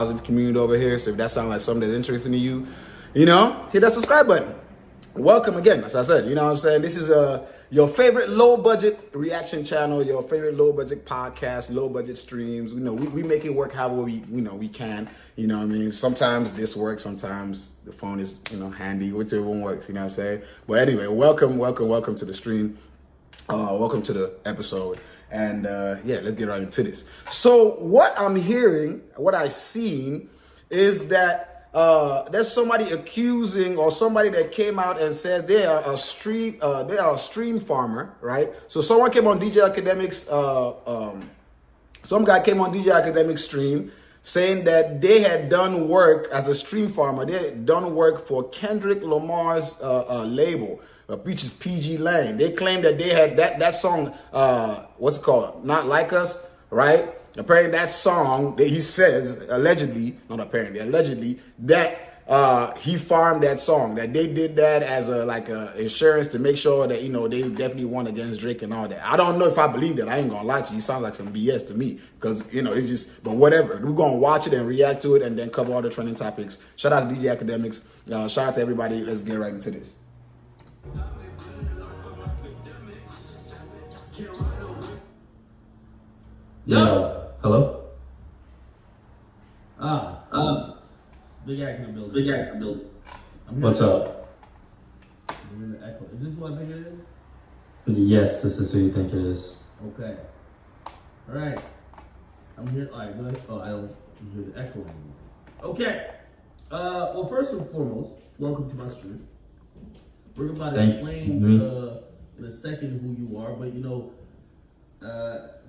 positive community over here. So if that sounds like something that's interesting to you, you know, hit that subscribe button. Welcome again, as I said, you know what I'm saying? This is your favorite low budget reaction channel, your favorite low budget podcast, low budget streams. You know, we make it work however we can. You know what I mean? Sometimes this works, sometimes the phone is, handy, whichever one works, you know what I'm saying? But anyway, welcome to the stream. Welcome to the episode. And yeah, let's get right into this. So what I'm hearing, what I've seen is that there's somebody accusing, or somebody that came out and said they are a stream farmer, right? So someone came on DJ Academic's, some guy came on DJ Academic's stream saying that they had done work as a stream farmer. They had done work for Kendrick Lamar's label, which is PG Lang. They claimed that they had that song, what's it called? Not Like Us, right? Apparently that song, that he says, allegedly, not apparently, allegedly, that he farmed that song, that they did that as a insurance to make sure that, they definitely won against Drake and all that. I don't know if I believe that. I ain't gonna lie to you. It sounds like some BS to me because, it's just, but whatever. We're gonna watch it and react to it and then cover all the trending topics. Shout out to DJ Academics. Shout out to everybody. Let's get right into this. Yo. Hello? Big Act in the building. What's up? We're in the echo. Is this what I think it is? Yes, this is who you think it is. Okay. Alright. I'm here. Alright, go ahead. Oh, I don't hear the echo anymore. Okay. Well, first and foremost, welcome to my stream. We're about to explain in a second who you are, but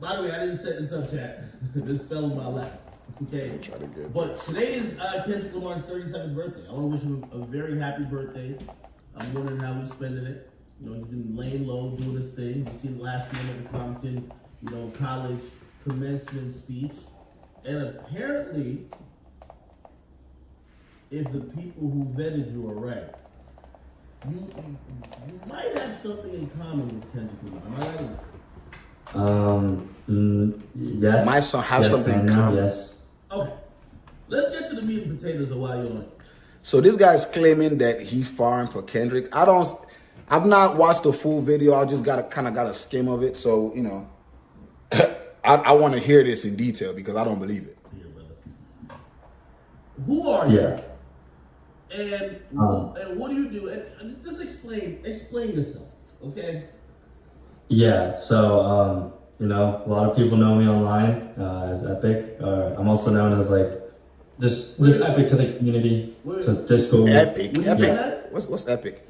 by the way, I didn't set this up, chat. This fell in my lap. Okay. But today is Kendrick Lamar's 37th birthday. I want to wish him a very happy birthday. I'm wondering how he's spending it. He's been laying low, doing his thing. You seen last night at the Compton, college commencement speech. And apparently, if the people who vetted you are right, you might have something in common with Kendrick Lamar. Am I right? Yes. Might have something in common. Yes. Okay. Let's get to the meat and potatoes of why you're on it. So this guy's claiming that he farmed for Kendrick. I've not watched the full video. I just got a skim of it. So, I want to hear this in detail because I don't believe it. Here, brother. Who are you? Yeah. And what do you do? And just explain yourself, okay? Yeah, so, a lot of people know me online as Epic. I'm also known as, just Epic to the community, to Discord. Epic? Yeah. What's Epic?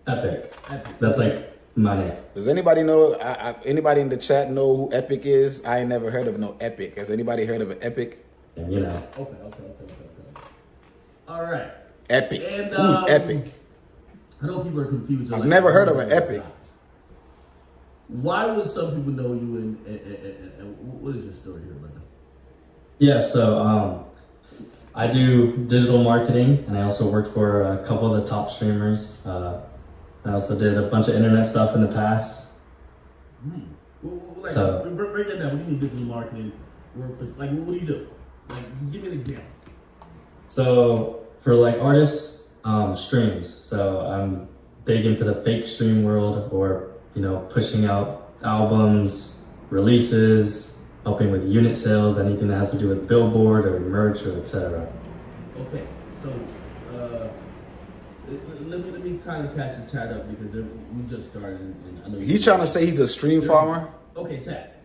Epic. That's, my name. Does anybody know, anybody in the chat know who Epic is? I ain't never heard of no Epic. Has anybody heard of an Epic? And, Okay. All right. Epic. And, who's Epic? I know people are confused. I've never heard of an Epic. Why would some people know you, and what is your story here, brother? Yeah, so I do digital marketing, and I also work for a couple of the top streamers. I also did a bunch of internet stuff in the past. Break that down. What do you mean digital marketing? Work for, what do you do? Just give me an example. So for artists, streams. So I'm big into the fake stream world, or pushing out albums, releases, helping with unit sales, anything that has to do with Billboard or merch or etc. Okay, so let me kind of catch the chat up because we just started, and I know He's trying to say he's a stream farmer. Okay, chat.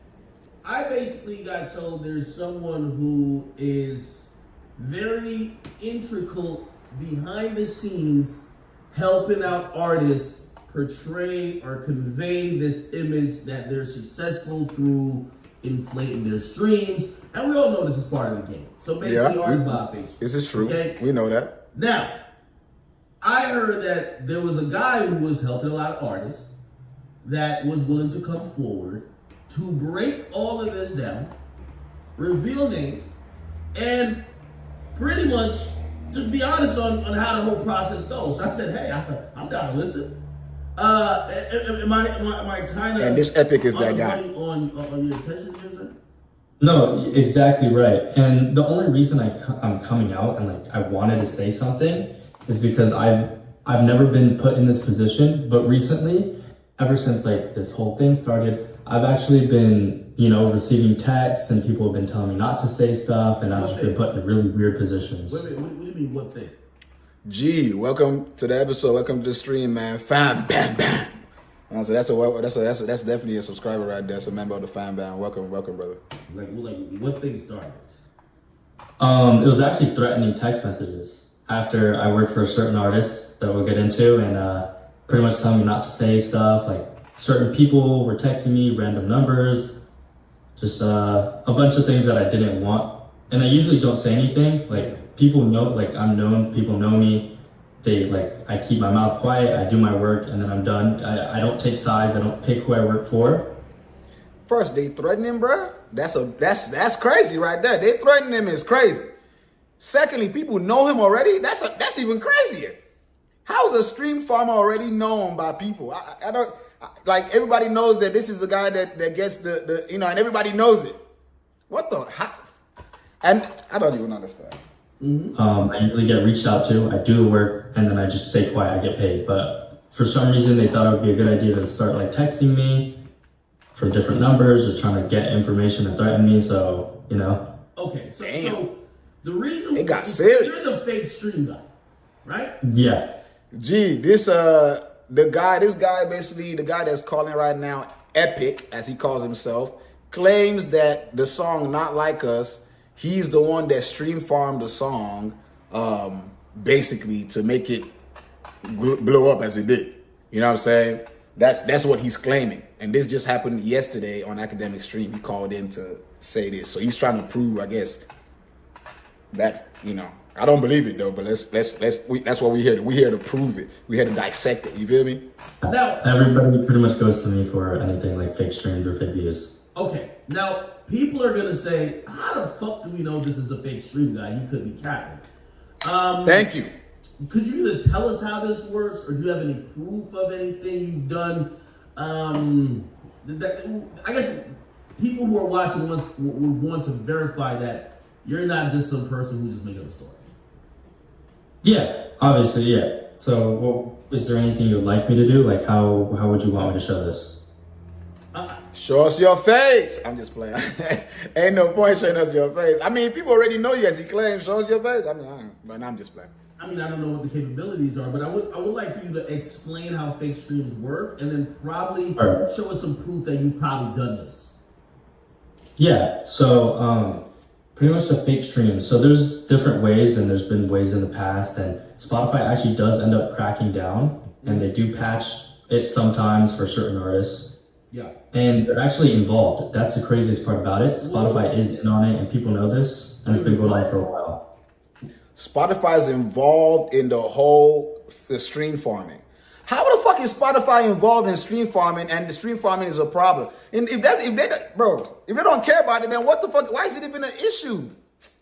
I basically got told there's someone who is very integral behind the scenes, helping out artists portray or convey this image that they're successful through inflating their streams. And we all know this is part of the game. So basically, art is by face. This is true. Okay? We know that. Now, I heard that there was a guy who was helping a lot of artists that was willing to come forward to break all of this down, reveal names, and pretty much just be honest on how the whole process goes. So I said, hey, I'm down to listen. Am I kind of... And this Epic is that guy. On your attention here, sir? No, exactly right. And the only reason I'm coming out and like I wanted to say something is because I've never been put in this position, but recently, ever since like this whole thing started, I've actually been, you know, receiving texts and people have been telling me not to say stuff, and I've just been put in really weird positions. Wait, what do you mean, what thing? G, welcome to the episode. Welcome to the stream, man. Fan bam bam. So that's definitely a subscriber right there. That's a member of the fan band. Welcome, brother. Like what thing started? It was actually threatening text messages after I worked for a certain artist that we'll get into, and pretty much telling me not to say stuff. Like certain people were texting me random numbers, just a bunch of things that I didn't want. And I usually don't say anything. Like people know, like I'm known. People know me. I keep my mouth quiet, I do my work, and then I'm done. I don't take sides, I don't pick who I work for. First, they threatening him, bro. That's crazy right there. They threatening him is crazy. Secondly, people know him already. That's even crazier. How is a stream farmer already known by people? I don't, like, everybody knows that this is the guy that gets the you know, and everybody knows it. What the, how? And I don't even understand. I usually get reached out to, I do the work, and then I just stay quiet, I get paid. But for some reason, they thought it would be a good idea to start like texting me from different numbers or trying to get information and threaten me, so, you know. Okay, so the reason it got serious. You're the fake stream guy, right? Yeah. Gee, this guy basically, the guy that's calling right now, Epic, as he calls himself, claims that the song Not Like Us, he's the one that stream farmed the song, basically to make it blow up as it did. You know what I'm saying? That's what he's claiming. And this just happened yesterday on Academic Stream. He called in to say this. So he's trying to prove, I guess, that, you know, I don't believe it though, but that's what we here. We here to prove it. We here to dissect it. You feel me? Now, everybody pretty much goes to me for anything like fake streams or fake views. Okay, now people are gonna say, how the fuck do we know this is a fake stream guy? He could be capping. Thank you. Could you either tell us how this works, or do you have any proof of anything you've done? I guess people who are watching would want to verify that you're not just some person who's just making up a story. Yeah, obviously, yeah. So, is there anything you'd like me to do? Like, how would you want me to show this? Show us your face. I'm just playing. Ain't no point showing us your face. I mean, people already know you, as he claims. Show us your face. I mean, but I'm just playing. I mean, I don't know what the capabilities are, but I would like for you to explain how fake streams work, and then probably show us some proof that you've probably done this. Yeah. So, pretty much the fake stream. So there's different ways, and there's been ways in the past, and Spotify actually does end up cracking down, and they do patch it sometimes for certain artists. Yeah. And they're actually involved. That's the craziest part about it. Spotify is in on it, and people know this, and it's been going on for a while. Spotify is involved in the stream farming. How the fuck is Spotify involved in stream farming, and the stream farming is a problem? And if they don't care about it, then what the fuck? Why is it even an issue,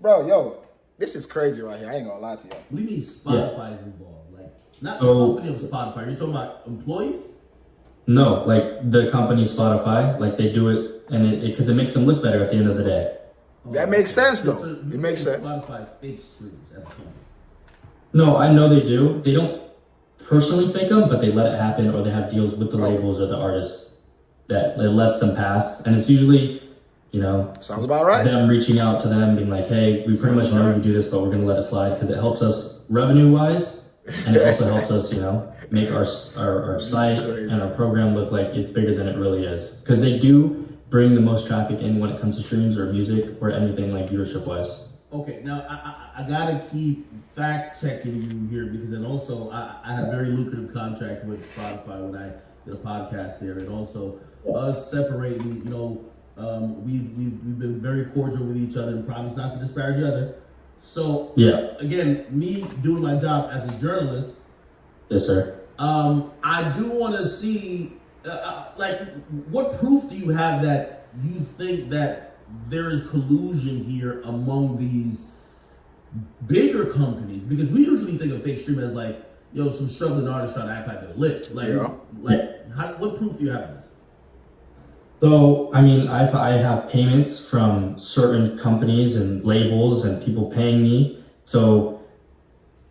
bro? Yo, this is crazy right here. I ain't gonna lie to y'all. What do you mean Spotify is involved? Like, not the company of Spotify. You're talking about employees? No, like the company Spotify, like they do it, and because it makes them look better at the end of the day. That makes sense though. So it makes sense. Spotify fake streams as a company. No, I know they do. They don't personally fake them, but they let it happen, or they have deals with the labels or the artists that it lets them pass. And it's usually, you know, sounds about right. Them reaching out to them, being like, "Hey, we pretty much know you do this, but we're gonna let it slide because it helps us revenue-wise, and it also helps us, you know, make our site and our program look like it's bigger than it really is, because they do bring the most traffic in when it comes to streams or music or anything like viewership wise." Okay, now I gotta keep fact checking you here, because then also I had a very lucrative contract with Spotify when I did a podcast there, and also us separating, you know, we've been very cordial with each other and promised not to disparage each other. So yeah, again, me doing my job as a journalist. Yes, sir. I do want to see, like, what proof do you have that you think that there is collusion here among these bigger companies? Because we usually think of fake stream as like, yo, some struggling artists trying to act like they're lit. Like, yeah. what proof do you have of this? So, I mean, I have payments from certain companies and labels and people paying me. So,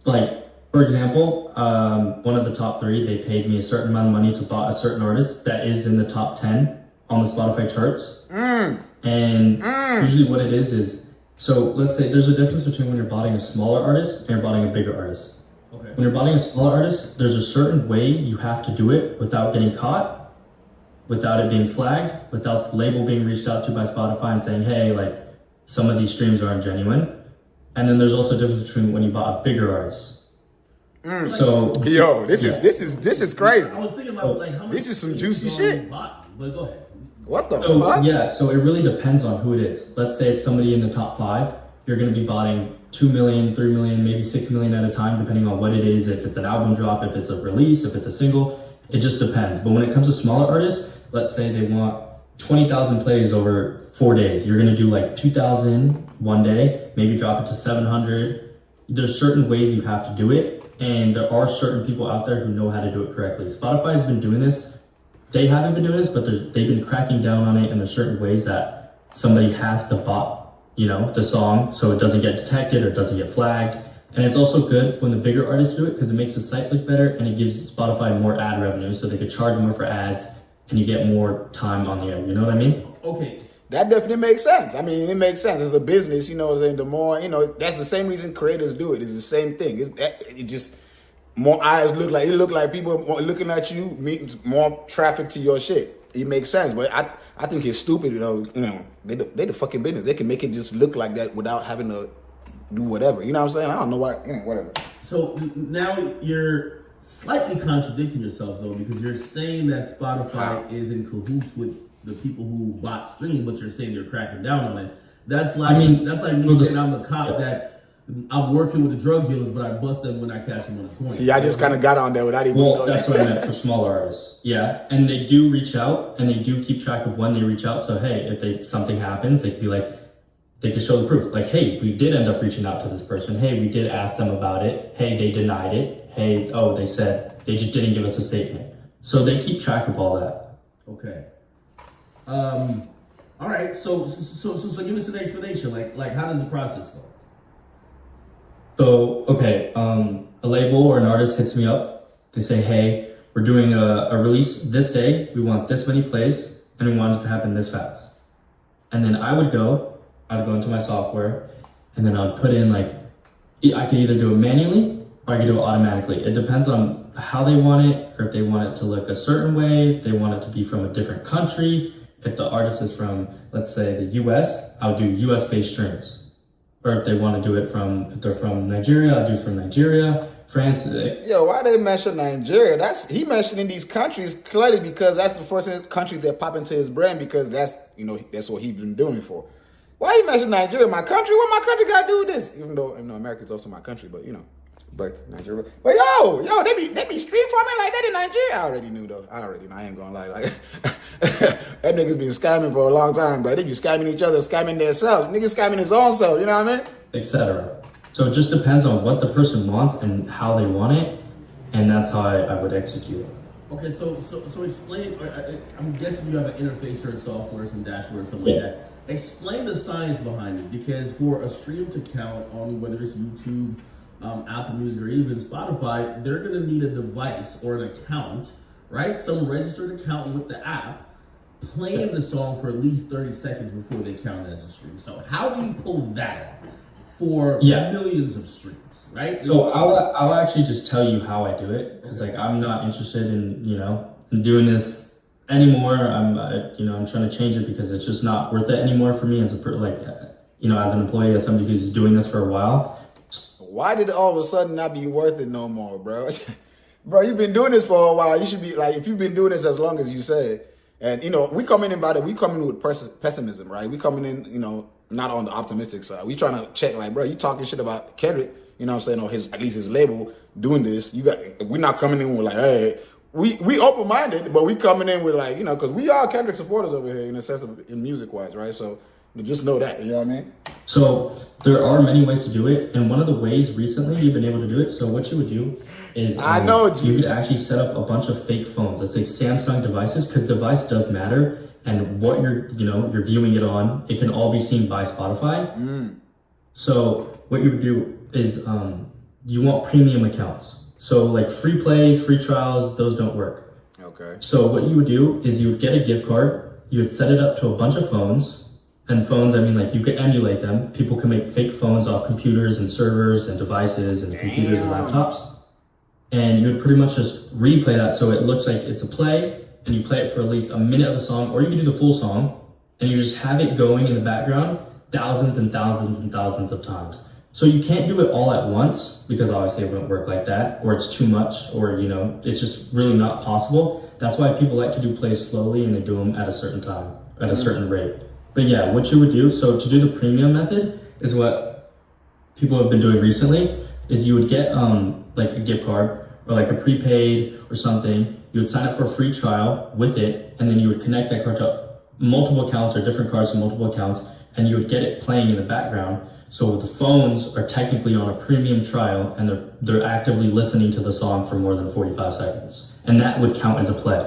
like, for example, one of the top 3, they paid me a certain amount of money to buy a certain artist that is in the top 10 on the Spotify charts. And usually what it is, so let's say there's a difference between when you're buying a smaller artist and you're buying a bigger artist. Okay. When you're buying a smaller artist, there's a certain way you have to do it without getting caught, without it being flagged, without the label being reached out to by Spotify and saying, hey, like, some of these streams aren't genuine. And then there's also a difference between when you buy a bigger artist. So yo, this is crazy. I was thinking about like how much this is some juicy shit. But go ahead. What the So, fuck? yeah, so it really depends on who it is. Let's say it's somebody in the top 5. You're going to be buying 2 million, 3 million, maybe 6 million at a time, depending on what it is. If it's an album drop, if it's a release, if it's a single, it just depends. But when it comes to smaller artists, let's say they want 20,000 plays over 4 days. You're going to do like 2,000 one day, maybe drop it to 700. There's certain ways you have to do it. And there are certain people out there who know how to do it correctly. Spotify has been doing this. They haven't been doing this, but they've been cracking down on it. And there's certain ways that somebody has to bot, you know, the song so it doesn't get detected or doesn't get flagged. And it's also good when the bigger artists do it because it makes the site look better and it gives Spotify more ad revenue so they could charge more for ads and you get more time on the air. You know what I mean? Okay. That definitely makes sense. I mean, it makes sense. It's a business, you know what I'm saying? The more, you know, that's the same reason creators do it. It's the same thing. It just, more eyes look like people looking at you, meeting more traffic to your shit. It makes sense. But I think it's stupid, though. You know, they the fucking business. They can make it just look like that without having to do whatever. You know what I'm saying? I don't know why, you know, whatever. So now you're slightly contradicting yourself, though, because you're saying that Spotify is in cahoots with the people who bot stream, but you're saying they're cracking down on it. That's like me saying I'm the cop that I'm working with the drug dealers, but I bust them when I catch them on the corner. See, I just kind of got on there without even Well, knowing. that's what I meant for smaller artists. Yeah, and they do reach out, and they do keep track of when they reach out. So hey, if something happens, they can be like, they can show the proof. Like, hey, we did end up reaching out to this person. Hey, we did ask them about it. Hey, they denied it. Hey, oh, they said they just didn't give us a statement. So they keep track of all that. Okay. All right. So give us an explanation. Like how does the process go? So, okay, a label or an artist hits me up. They say, hey, we're doing a release this day. We want this many plays, and we want it to happen this fast. And then I'd go into my software, and then I'd put in, like, I could either do it manually, or I could do it automatically. It depends on how they want it, or if they want it to look a certain way, if they want it to be from a different country. If the artist is from, let's say, the US, I'll do US-based streams. Or if they want to do it if they're from Nigeria, I'll do from Nigeria, France. Yo, why they mention Nigeria? He mentioning these countries clearly because that's the first countries that pop into his brain because that's what he's been doing for. Why he mention Nigeria, my country? What my country got to do with this? Even though America's also my country, but birth Nigeria. But yo, they be stream farming like that in Nigeria. I already knew though. I ain't gonna lie. Like that niggas been scamming for a long time, bro. They be scamming each other, scamming themselves. Niggas scamming his own self. You know what I mean? Etc. So it just depends on what the person wants and how they want it, and that's how I would execute it. Okay, so explain. I'm guessing you have an interface or software, some dashboard, something like that. Explain the science behind it, because for a stream to count on whether it's YouTube, Apple Music, or even Spotify, they're gonna need a device or an account, right? Some registered account with the app, playing the song for at least 30 seconds before they count it as a stream. So how do you pull that off for millions of streams, right? So I'll actually just tell you how I do it, because like I'm not interested in in doing this anymore. I'm trying to change it because it's just not worth it anymore for me as as an employee, as somebody who's doing this for a while. Why did it all of a sudden not be worth it no more, bro? Bro, you've been doing this for a while. You should be like, if you've been doing this as long as you said, and we come in with pessimism, right? We coming in, not on the optimistic side. We trying to check, like, bro, you talking shit about Kendrick, you know what I'm saying, or at least his label doing this. We're not coming in with like, hey, we open-minded, but we coming in with like, because we are Kendrick supporters over here in the sense of in music-wise, right? So just know that, you know what I mean? So there are many ways to do it, and one of the ways recently you've been able to do it, so what you would do is you could actually set up a bunch of fake phones, let's say Samsung devices, because device does matter, and what you're viewing it on, it can all be seen by Spotify. So what you would do is you want premium accounts. So like free plays, free trials, those don't work. Okay. So what you would do is you would get a gift card, you would set it up to a bunch of phones, and phones, I mean, like, you could emulate them. People can make fake phones off computers and servers and devices and computers and laptops. And you would pretty much just replay that so it looks like it's a play, and you play it for at least a minute of the song, or you can do the full song, and you just have it going in the background thousands and thousands and thousands of times. So you can't do it all at once, because obviously it wouldn't work like that, or it's too much, or, it's just really not possible. That's why people like to do plays slowly, and they do them at a certain time, at a certain rate. But yeah, what you would do, so to do the premium method is what people have been doing recently, is you would get like a gift card or like a prepaid or something. You would sign up for a free trial with it, and then you would connect that card to multiple accounts or different cards to multiple accounts, and you would get it playing in the background. So the phones are technically on a premium trial, and they're actively listening to the song for more than 45 seconds. And that would count as a play.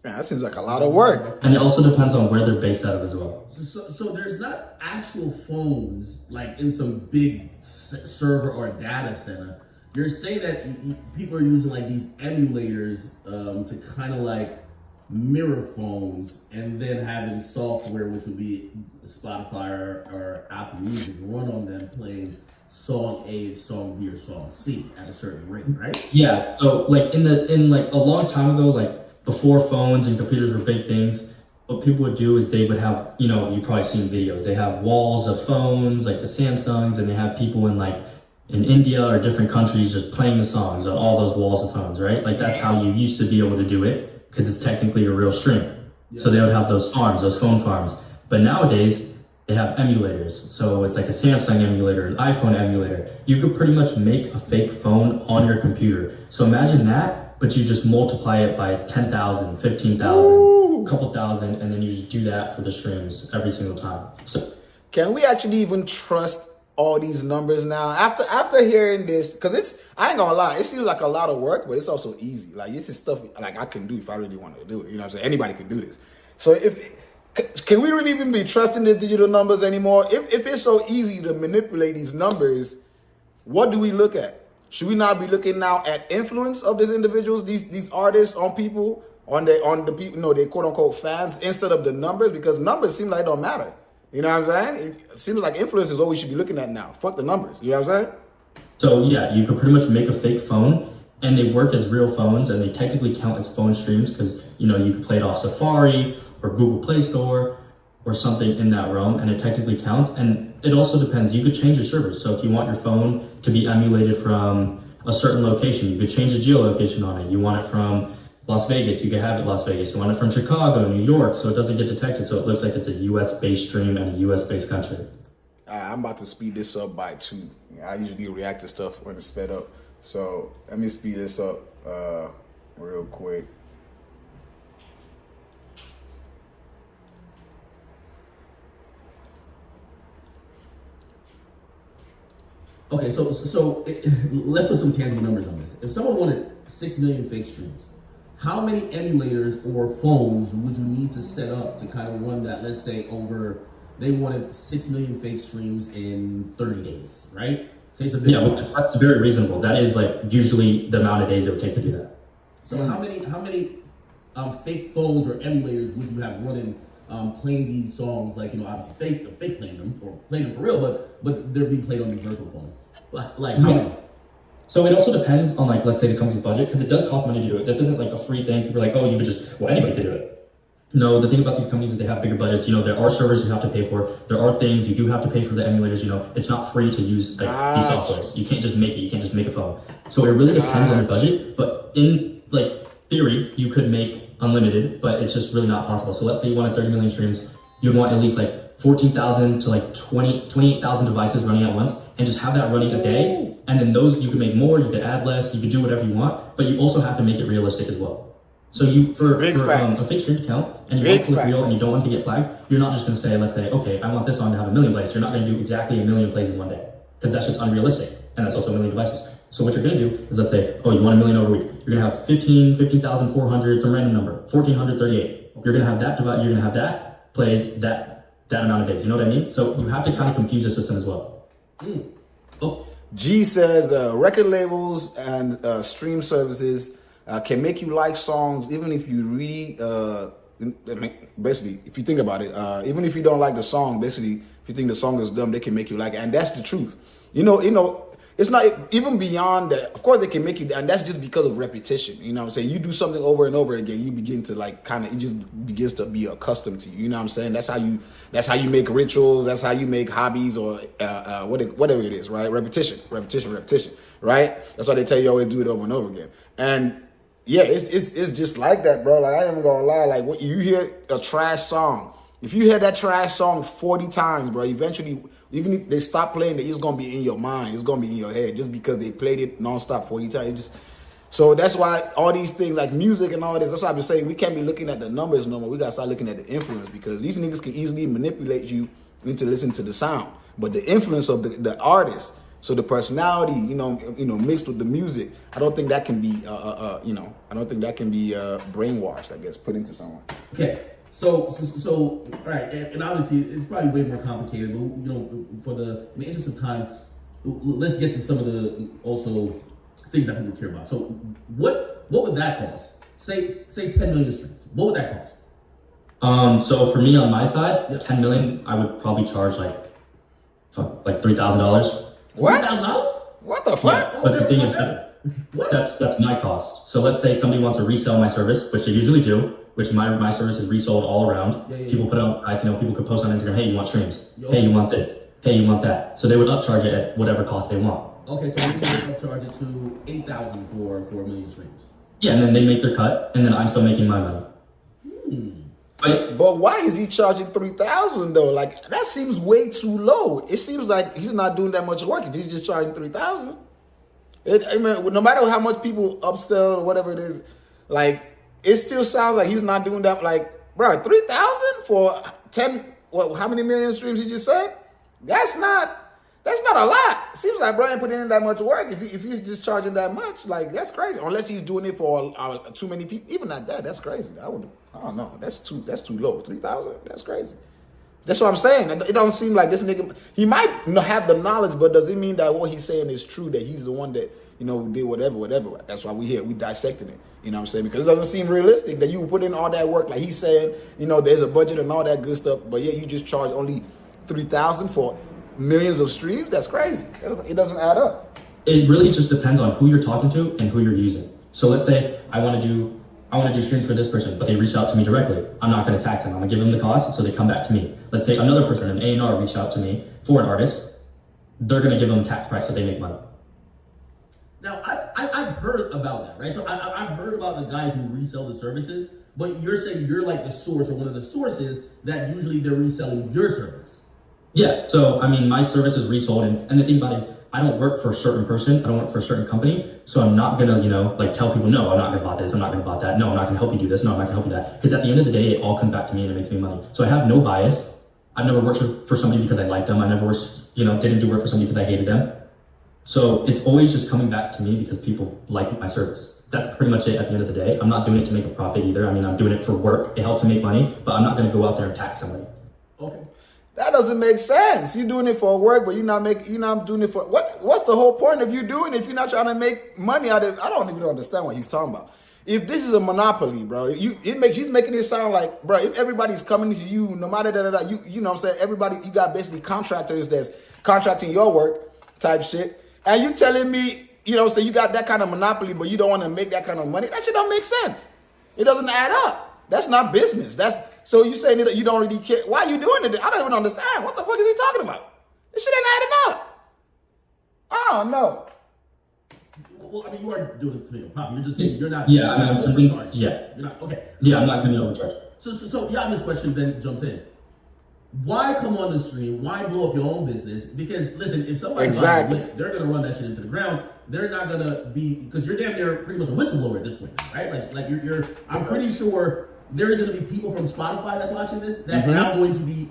Man, that seems like a lot of work. And it also depends on where they're based out of as well. So there's not actual phones like in some big server or data center. You're saying that people are using like these emulators to kind of like mirror phones, and then having software, which would be Spotify or Apple Music, run on them playing song A, song B, or song C at a certain rate, right? Yeah. So like in like a long time ago, like before phones and computers were big things, what people would do is they would have, you've probably seen videos, they have walls of phones, like the Samsungs, and they have people in India or different countries just playing the songs on all those walls of phones, right? Like that's how you used to be able to do it, because it's technically a real stream. Yeah. So they would have those farms, those phone farms. But nowadays, they have emulators. So it's like a Samsung emulator, an iPhone emulator. You could pretty much make a fake phone on your computer. So imagine that, but you just multiply it by 10,000, 15,000, a couple thousand, and then you just do that for the streams every single time. So can we actually even trust all these numbers now? After hearing this, because I ain't gonna lie, it seems like a lot of work, but it's also easy. Like, this is stuff like I can do if I really want to do it. You know what I'm saying? Anybody can do this. So can we really even be trusting the digital numbers anymore? If it's so easy to manipulate these numbers, what do we look at? Should we not be looking now at influence of these individuals, these artists on people, on the people, they quote unquote fans, instead of the numbers? Because numbers seem like they don't matter. You know what I'm saying? It seems like influence is all we should be looking at now. Fuck the numbers. You know what I'm saying? So yeah, you can pretty much make a fake phone, and they work as real phones, and they technically count as phone streams, because you can play it off Safari or Google Play Store or something in that realm, and it technically counts. And it also depends. You could change your servers. So if you want your phone to be emulated from a certain location, you could change the geolocation on it. You want it from Las Vegas, you could have it Las Vegas. You want it from Chicago, New York, so it doesn't get detected, so it looks like it's a US-based stream and a US-based country. I'm about to speed this up by 2. I usually react to stuff when it's sped up. So let me speed this up real quick. Okay, so let's put some tangible numbers on this. If someone wanted 6 million fake streams, how many emulators or phones would you need to set up to kind of run that? Let's say they wanted 6 million fake streams in 30 days, right? Say it's a big well, that's very reasonable. That is like usually the amount of days it would take to do that. So how many fake phones or emulators would you have running playing these songs? Like, obviously fake playing them, or playing them for real, but they're being played on these virtual phones. Like how many? So it also depends on, like, let's say the company's budget, because it does cost money to do it. This isn't like a free thing. People are like, oh, you could anybody could do it. No, the thing about these companies is they have bigger budgets. There are servers you have to pay for. There are things you do have to pay for the emulators. It's not free to use these softwares. You can't just make it. You can't just make a phone. So it really depends on the budget. But in theory, you could make unlimited, but it's just really not possible. So let's say you wanted 30 million streams. You'd want at least 14,000 to 28,000 devices running at once, and just have that running a day. And then those, you can make more, you could add less, you could do whatever you want, but you also have to make it realistic as well. So for a fake stream account, and you want to look real and you don't want to get flagged, you're not just going to say, let's say, okay, I want this song to have 1 million plays. You're not going to do exactly 1 million plays in one day, because that's just unrealistic, and that's also 1 million devices. So what you're going to do is, let's say, oh, you want 1 million over a week. You're going to have 15,400, some random number, 1,438. You're gonna have that divide. You're gonna have that plays that amount of days. You know what I mean? So you have to kind of confuse the system as well. Oh, G says record labels and stream services can make you like songs even if you really basically, if you think about it, even if you don't like the song, basically, if you think the song is dumb, they can make you like it, and that's the truth. You know, it's not even beyond that. Of course, they can make you, and that's just because of repetition. You know what I'm saying? You do something over and over again, you begin to like it just begins to be accustomed to you. You know what I'm saying? That's how you make rituals. That's how you make hobbies or whatever it is, right? Repetition, right? That's why they tell you always do it over and over again. And yeah, it's just like that, bro. Like, I ain't gonna lie. Like, what you hear a trash song, if you hear that trash song 40 times, bro, eventually, even if they stop playing it, it's gonna be in your mind. It's gonna be in your head just because they played it nonstop 40 times. So that's why all these things like music and all this. That's why I've been saying we can't be looking at the numbers no more. We gotta start looking at the influence, because these niggas can easily manipulate you into listening to the sound, but the influence of the artist. So the personality, you know, mixed with the music, I don't think that can be, I don't think that can be brainwashed, I guess, put into someone. okay. So, all right, and obviously it's probably way more complicated, but you know, in the interest of time, let's get to some of the also things that people care about. So, what would that cost? Say 10 million streams. What would that cost? So for me on my side, 10 million, I would probably charge like $3,000. What? $3,000? What the fuck? Yeah, but the thing is, that's my cost. So let's say somebody wants to resell my service, which they usually do, which my service is resold all around. Yeah. People put out, people could post on Instagram, hey, you want streams? Hey, you want this? Hey, you want that? So they would upcharge it at whatever cost they want. Okay, so you can upcharge it to 8,000 for a million streams. Yeah, and then they make their cut, and then I'm still making my money. But why is he charging 3,000 though? Like, that seems way too low. It seems like he's not doing that much work if he's just charging 3,000. I mean, no matter how much people upsell or whatever it is, like, it still sounds like he's not doing that. Like, bro, 3,000 for 10? What? How many million streams he just said? That's not a lot. It seems like Brian put in that much work. If he's just charging that much, like, that's crazy. Unless he's doing it for too many people. Even at that, that's crazy. I don't know. That's too low. 3,000. That's crazy. That's what I'm saying. It don't seem like this nigga. He might have the knowledge, but does it mean that what he's saying is true? That he's the one that did whatever. That's why we here. We dissecting it. You know what I'm saying? Because it doesn't seem realistic that you put in all that work. Like he's saying, there's a budget and all that good stuff, but yeah, you just charge only 3,000 for millions of streams. That's crazy. It doesn't add up. It really just depends on who you're talking to and who you're using. So let's say I want to do streams for this person, but they reach out to me directly. I'm not going to tax them. I'm going to give them the cost, so they come back to me. Let's say another person, an A&R, reached out to me for an artist. They're going to give them tax price so they make money. Now, I've heard about that, right? So I've heard about the guys who resell the services, but you're saying you're like the source or one of the sources that usually they're reselling your service. Yeah, so I mean, my service is resold, and the thing about it is, I don't work for a certain person, I don't work for a certain company, so I'm not gonna, like tell people, no, I'm not gonna buy this, I'm not gonna buy that, no, I'm not gonna help you do this, no, I'm not gonna help you that, because at the end of the day, it all comes back to me and it makes me money. So I have no bias. I've never worked for somebody because I liked them. I never worked, didn't do work for somebody because I hated them. So it's always just coming back to me because people like my service. That's pretty much it at the end of the day. I'm not doing it to make a profit either. I mean, I'm doing it for work. It helps me make money, but I'm not gonna go out there and tax somebody. Okay. That doesn't make sense. You're doing it for work, but you're not doing it for what's the whole point of you doing it if you're not trying to make money out of it? I don't even understand what he's talking about. If this is a monopoly, bro, he's making it sound like, bro, if everybody's coming to you, no matter you know what I'm saying, everybody, you got basically contractors that's contracting your work type shit. And you telling me, so you got that kind of monopoly, but you don't want to make that kind of money? That shit don't make sense. It doesn't add up. That's not business. So you saying that you don't really care. Why are you doing it? I don't even understand. What the fuck is he talking about? This shit ain't adding up. I don't know. Well, I mean, you are doing it to make a profit. You're just saying you're not. Yeah, overcharged. Yeah. You're not. Okay. Yeah, I'm not going to overcharge. So the obvious question then jumps in. Why come on the stream? Why blow up your own business? Because listen, if somebody exactly, they're gonna run that shit into the ground. They're not gonna be, because you're damn near pretty much a whistleblower at this point, right? Like you're. I'm pretty sure there's gonna be people from Spotify that's watching this that's now going to be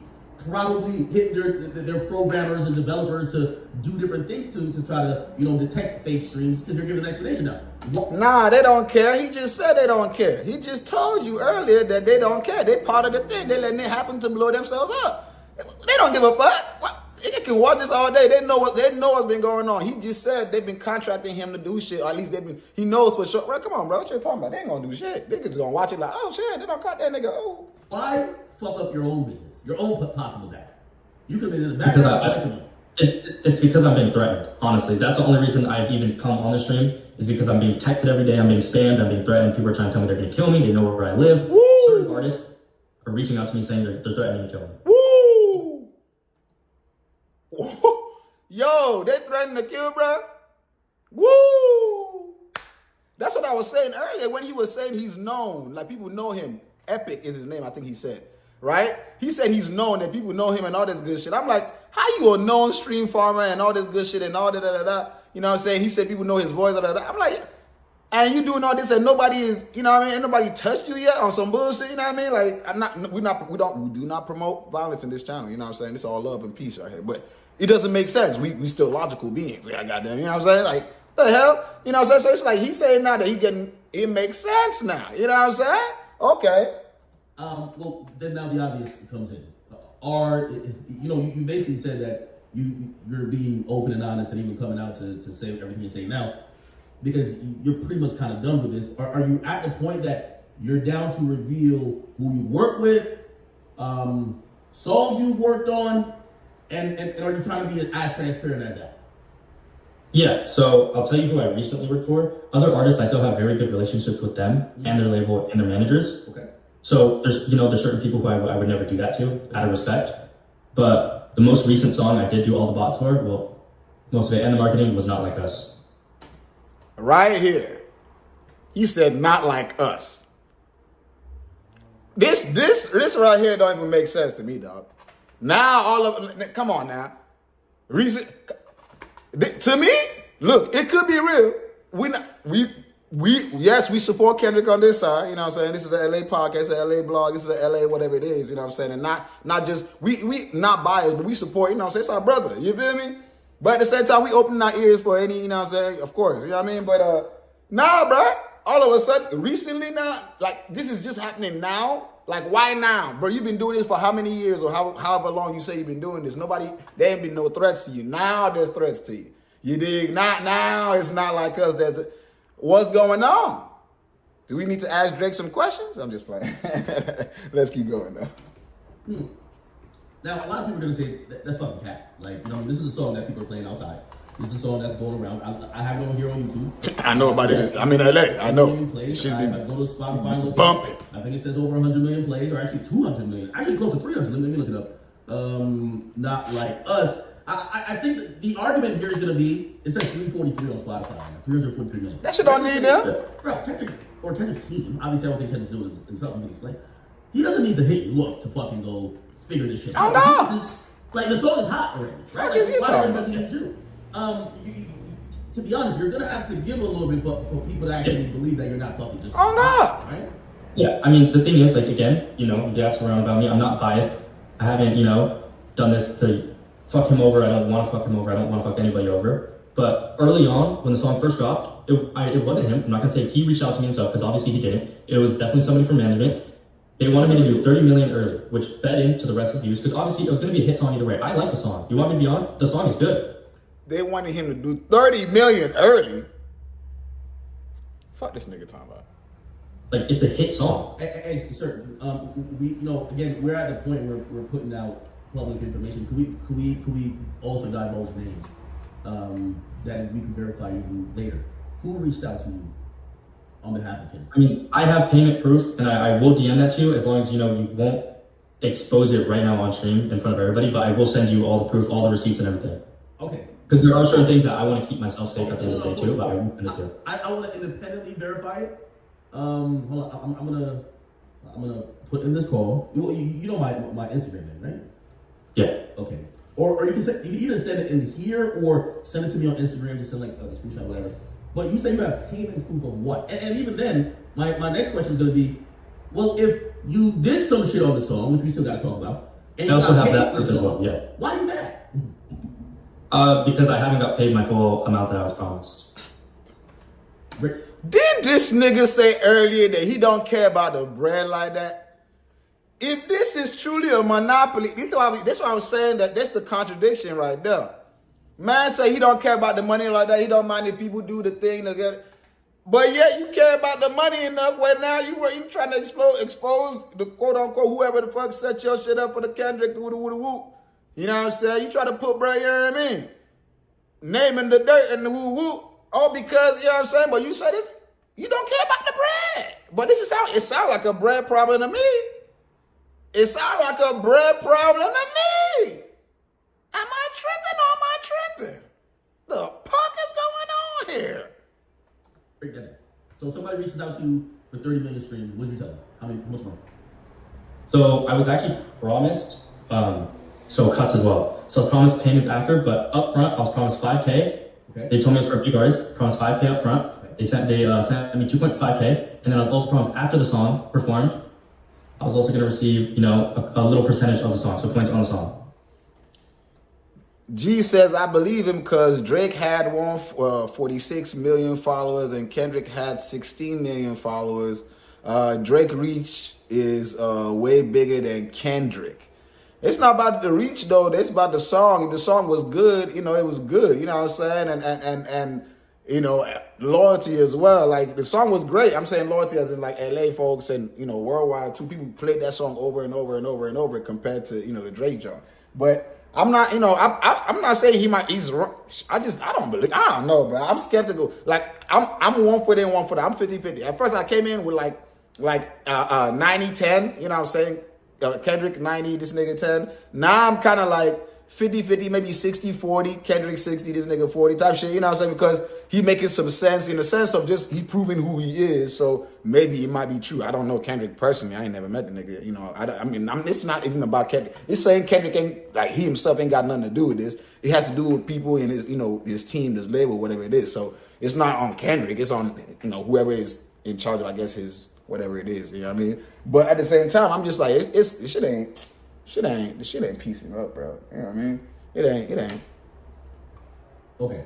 probably hitting their programmers and developers to do different things to try to detect fake streams because you're giving an explanation now. Nah, they don't care. He just said they don't care. He just told you earlier that they don't care. They part of the thing. They letting it happen to blow themselves up. They don't give a fuck. What? They can watch this all day. They know what's been going on. He just said they've been contracting him to do shit. Or at least he knows for sure. Bro, come on, bro. What you talking about? They ain't gonna do shit. They just gonna watch it like, oh shit, they don't cut that nigga. Oh. Why fuck up your own business? Your own possible dad. You could have been in the background. It's because I'm being threatened, honestly. That's the only reason I've even come on the stream is because I'm being texted every day, I'm being spammed, I'm being threatened. People are trying to tell me they're gonna kill me, they know where I live. Woo! Certain artists are reaching out to me saying they're threatening to kill me. Woo! Yo, they threatening to kill, bro? Woo! That's what I was saying earlier when he was saying he's known, like people know him. Epic is his name, I think he said. Right? He said he's known, that people know him and all this good shit. I'm like, how you a known stream farmer and all this good shit and all that. You know what I'm saying? He said people know his voice. I'm like, and you doing all this and nobody is, you know what I mean? Ain't nobody touched you yet on some bullshit, you know what I mean? Like, we do not promote violence in this channel, you know what I'm saying? It's all love and peace right here. But it doesn't make sense. We still logical beings. Like, goddamn, you know what I'm saying? Like, what the hell? You know what I'm saying? So it's like he's saying now that it makes sense now. You know what I'm saying? Okay. Well, then now the obvious comes in. You basically said that you're being open and honest and even coming out to say everything you're saying now because you're pretty much kind of done with this. Are you at the point that you're down to reveal who you work with, songs you've worked on, and are you trying to be as transparent as that? Yeah, so I'll tell you who I recently worked for. Other artists, I still have very good relationships with them and their label and their managers. Okay. So there's certain people who I would never do that to out of respect. But the most recent song I did do all the bots for, well, most of it and the marketing was Not Like Us. Right here. He said not like us. This right here don't even make sense to me, dog. Now come on now. To me, look, it could be real. Yes, we support Kendrick on this side, you know what I'm saying? This is an LA podcast, it's an LA blog, this is an LA whatever it is, you know what I'm saying? And not just, we not biased, but we support, you know what I'm saying? It's our brother, you feel me? But at the same time, we open our ears for any, you know what I'm saying? Of course, you know what I mean? But, nah, bro, all of a sudden, recently now, like, this is just happening now. Like, why now? Bro, you've been doing this for how many years or however long you say you've been doing this. There ain't been no threats to you. Now there's threats to you. You dig? Not now, it's not like us. What's going on? Do we need to ask Drake some questions? I'm just playing. Let's keep going now. Now, a lot of people are going to say, that's fucking cat. Like, this is a song that people are playing outside. This is a song that's going around. I have it on here on YouTube. I know about it. I'm in LA. I know. She's been I go to Spotify and look bumping. I think it says over 100 million plays, or actually 200 million. Actually close to 300. Let me look it up. Not Like Us. I think the argument here is going to be, it says 343 on Spotify, 343 million. That shit don't need them. Bro, Kendrick's team, obviously I don't think Kendrick's doing it himself, he can explain. He doesn't need to hit you up to fucking go figure this shit out. Oh, no. Like, the song is hot already, right? Like, why does he need you? To be honest, you're going to have to give a little bit for people to actually believe that you're not fucking just hot, right? Yeah, I mean, the thing is, like, again, you ask around about me, I'm not biased. I haven't, done this to fuck him over. I don't want to fuck him over. I don't want to fuck anybody over. But early on, when the song first dropped, it wasn't him. I'm not going to say he reached out to me himself, because obviously he didn't. It was definitely somebody from management. They wanted me to do 30 million early, which fed into the rest of the views, because obviously it was going to be a hit song either way. I like the song. You want me to be honest? The song is good. They wanted him to do 30 million early. Fuck this nigga talking about. Like, it's a hit song. Hey, sir, again, we're at the point where we're putting out public information. Could we also divulge names that we can verify you later? Who reached out to you on behalf of him? I mean, I have payment proof, and I will DM that to you as long as you won't expose it right now on stream in front of everybody. But I will send you all the proof, all the receipts, and everything. Okay. Because there are certain things that I want to keep myself safe at the end of the day too. But I won't finish it. I want to independently verify it. Hold on, I'm gonna put in this call. You know my Instagram name, right? Yeah. Okay. Or you can either send it in here or send it to me on Instagram. Just send like a screenshot, whatever. But you say you have payment proof of what? And even then, my next question is gonna be, well, if you did some shit on the song, which we still gotta talk about, and I also have that proof as well. Yes. Why are you mad? Because I haven't got paid my full amount that I was promised. Didn't this nigga say earlier that he don't care about the bread like that? If this is truly a monopoly, this is why I was saying that that's the contradiction right there. Man say he don't care about the money like that. He don't mind if people do the thing to get it. But yet you care about the money enough where now you trying to expose the quote unquote whoever the fuck set your shit up for the Kendrick woo. You know what I'm saying? You try to put bread, you know what I mean? Naming the dirt and the woo. All because, you know what I'm saying? But you said it, you don't care about the bread. But this is how it sounds like a bread problem to me. It sounds like a bread problem to me. Am I tripping or am I tripping? The fuck is going on here? Break that down. So somebody reaches out to you for 30 million streams. What'd you tell them? How much more? So I was actually promised, so cuts as well. So I was promised payments after, but up front I was promised 5K. Okay. They told me it was for a big artist, promised 5K up front. Okay. They sent me 2.5K, and then I was also promised after the song performed, I was also gonna receive, a little percentage of the song, so points on the song. G says, I believe him because Drake had 46 million followers and Kendrick had 16 million followers. Drake reach is way bigger than Kendrick. It's not about the reach though. It's about the song. If the song was good, it was good. You know what I'm saying? And loyalty as well. Like the song was great. I'm saying loyalty as in like LA folks and worldwide. 2 people played that song over and over and over and over compared to the Drake joint. But I'm not, I'm not saying he's wrong. I don't know, bro. I'm skeptical. Like I'm 1 foot in, 1 foot out. I'm 50-50. At first I came in with like 90-10, you know what I'm saying? Kendrick 90, this nigga 10. Now I'm kind of like 50-50, maybe 60-40, Kendrick 60, this nigga 40 type shit, you know what I'm saying? Because he making some sense in the sense of just he proving who he is, so maybe it might be true. I don't know Kendrick personally. I ain't never met the nigga, it's not even about Kendrick. It's saying Kendrick ain't, like he himself ain't got nothing to do with this. It has to do with people in his, his team, his label, whatever it is. So it's not on Kendrick, it's on, whoever is in charge of, I guess, his, whatever it is, you know what I mean? But at the same time, I'm just like, this shit ain't piecing up, bro. You know what I mean? It ain't. Okay.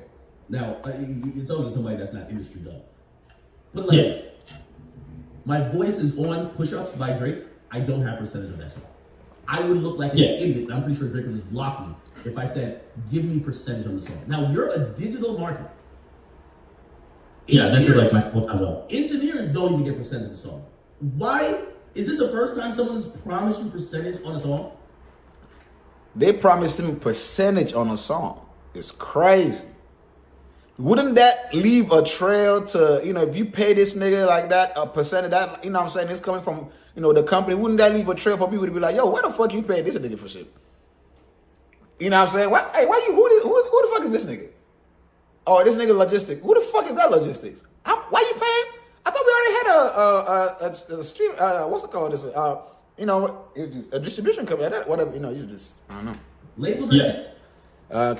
Now, you're talking to somebody that's not industry done. Put it like this. My voice is on Push-Ups by Drake. I don't have percentage of that song. I would look like an idiot, and I'm pretty sure Drake would just block me if I said, give me percentage on the song. Now, you're a digital marketer. This is like my full-time job. Engineers don't even get percentage of the song. Why? Is this the first time someone's promised you percentage on a song? They promised him percentage on a song. It's crazy. Wouldn't that leave a trail to, if you pay this nigga like that, a percent of that, what I'm saying, it's coming from, the company, wouldn't that leave a trail for people to be like, yo, where the fuck you paid this nigga for shit? You know what I'm saying? Who the fuck is this nigga? Oh, this nigga logistics. Who the fuck is that logistics? Why you paying? I thought we already had a stream, what's it called? It's just a distribution company, whatever, you just, I don't know. Labels?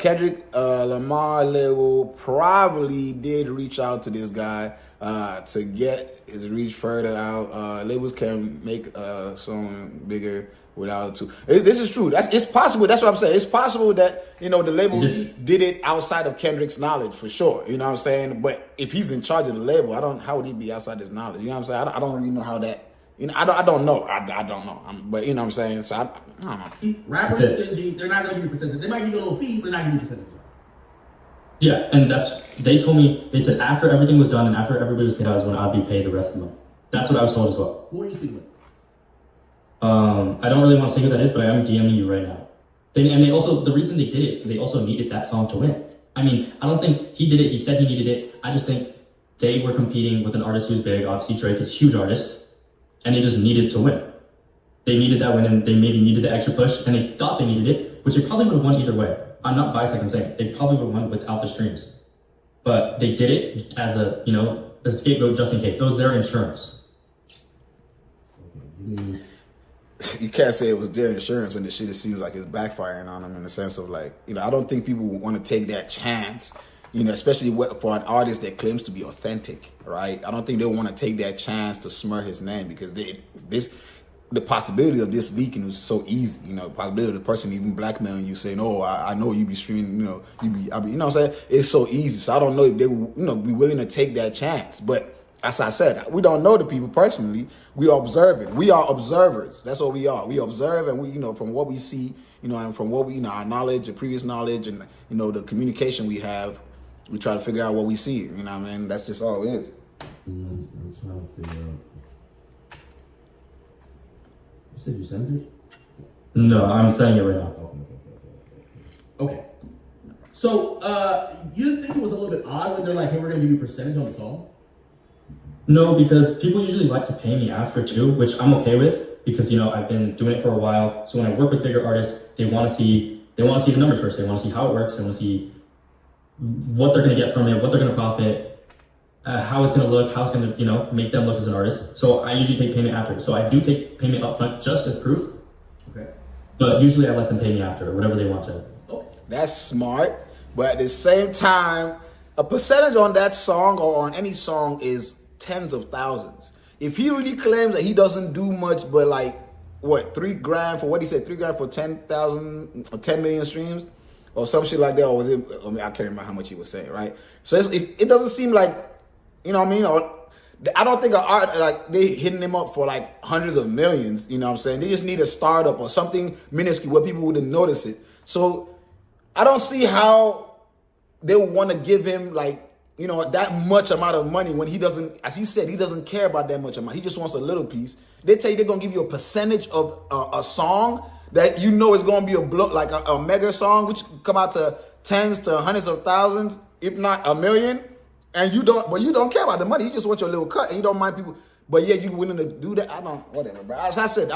Kendrick Lamar label probably did reach out to this guy to get his reach further out. Labels can make a song bigger without two. This is true. It's possible. That's what I'm saying. It's possible that the label did it outside of Kendrick's knowledge for sure. You know what I'm saying? But if he's in charge of the label, how would he be outside his knowledge? You know what I'm saying? I don't really know how that. I don't know. I don't know. But you know what I'm saying? So I don't know. Rappers are stingy. They're not going to give you percentage. They might give you a little fee, but they're not giving you percentage. Yeah, and they told me, they said after everything was done and after everybody was paid out is when I'd be paid the rest of the month. That's what I was told as well. Who are you speaking with? I don't really want to say who that is, but I am DMing you right now. They also, the reason they did it is because they also needed that song to win. I mean, I don't think he did it. He said he needed it. I just think they were competing with an artist who's big. Obviously, Drake is a huge artist. And they just needed to win. They needed that win, and they maybe needed the extra push, and they thought they needed it, which they probably would have won either way. I'm not biased like I'm saying. They probably would have won without the streams. But they did it as a scapegoat just in case. It was their insurance. You can't say it was their insurance when the shit seems like it's backfiring on them in the sense of like, I don't think people want to take that chance. Especially for an artist that claims to be authentic, right? I don't think they want to take that chance to smear his name because the possibility of this leaking is so easy. You know, the possibility of the person even blackmailing you saying, "Oh, I know you be streaming. You know, you be what I'm saying." It's so easy. So I don't know if they will, be willing to take that chance. But as I said, we don't know the people personally. We are observing. We are observers. That's what we are. We observe, and we, from what we see, and from what we, our knowledge, the previous knowledge, and the communication we have, we try to figure out what we see. You know what I mean? That's just all it is. I'm trying to figure out. You said you sent it? No, I'm saying it right now. Okay. So, you didn't think it was a little bit odd when they're like, "Hey, we're gonna give you a percentage on the song"? No, because people usually like to pay me after too, which I'm okay with because I've been doing it for a while. So when I work with bigger artists, they want to see the numbers first. They want to see how it works. They want to see what they're going to get from it, what they're going to profit, how it's going to look, how it's going to make them look as an artist. So I usually take payment after. So I do take payment up front just as proof. Okay. But usually I let them pay me after, whatever they want to. Oh. That's smart, but at the same time, a percentage on that song or on any song is tens of thousands. If he really claims that he doesn't do much but like what, $3,000 for what he said, $3,000 for 10,000 or 10 million streams or some shit like that, or was it, I can't remember how much he was saying, right? So it doesn't seem like, what I mean? I don't think an art, like they hitting him up for like hundreds of millions, what I'm saying? They just need a startup or something minuscule where people wouldn't notice it. So I don't see how they would want to give him like, that much amount of money when he doesn't, as he said, he doesn't care about that much amount. He just wants a little piece. They tell you they're going to give you a percentage of a song that is going to be like a mega song, which come out to tens to hundreds of thousands, if not a million. And you don't care about the money. You just want your little cut and you don't mind people. But yeah, you willing to do that? Whatever, bro. As I said,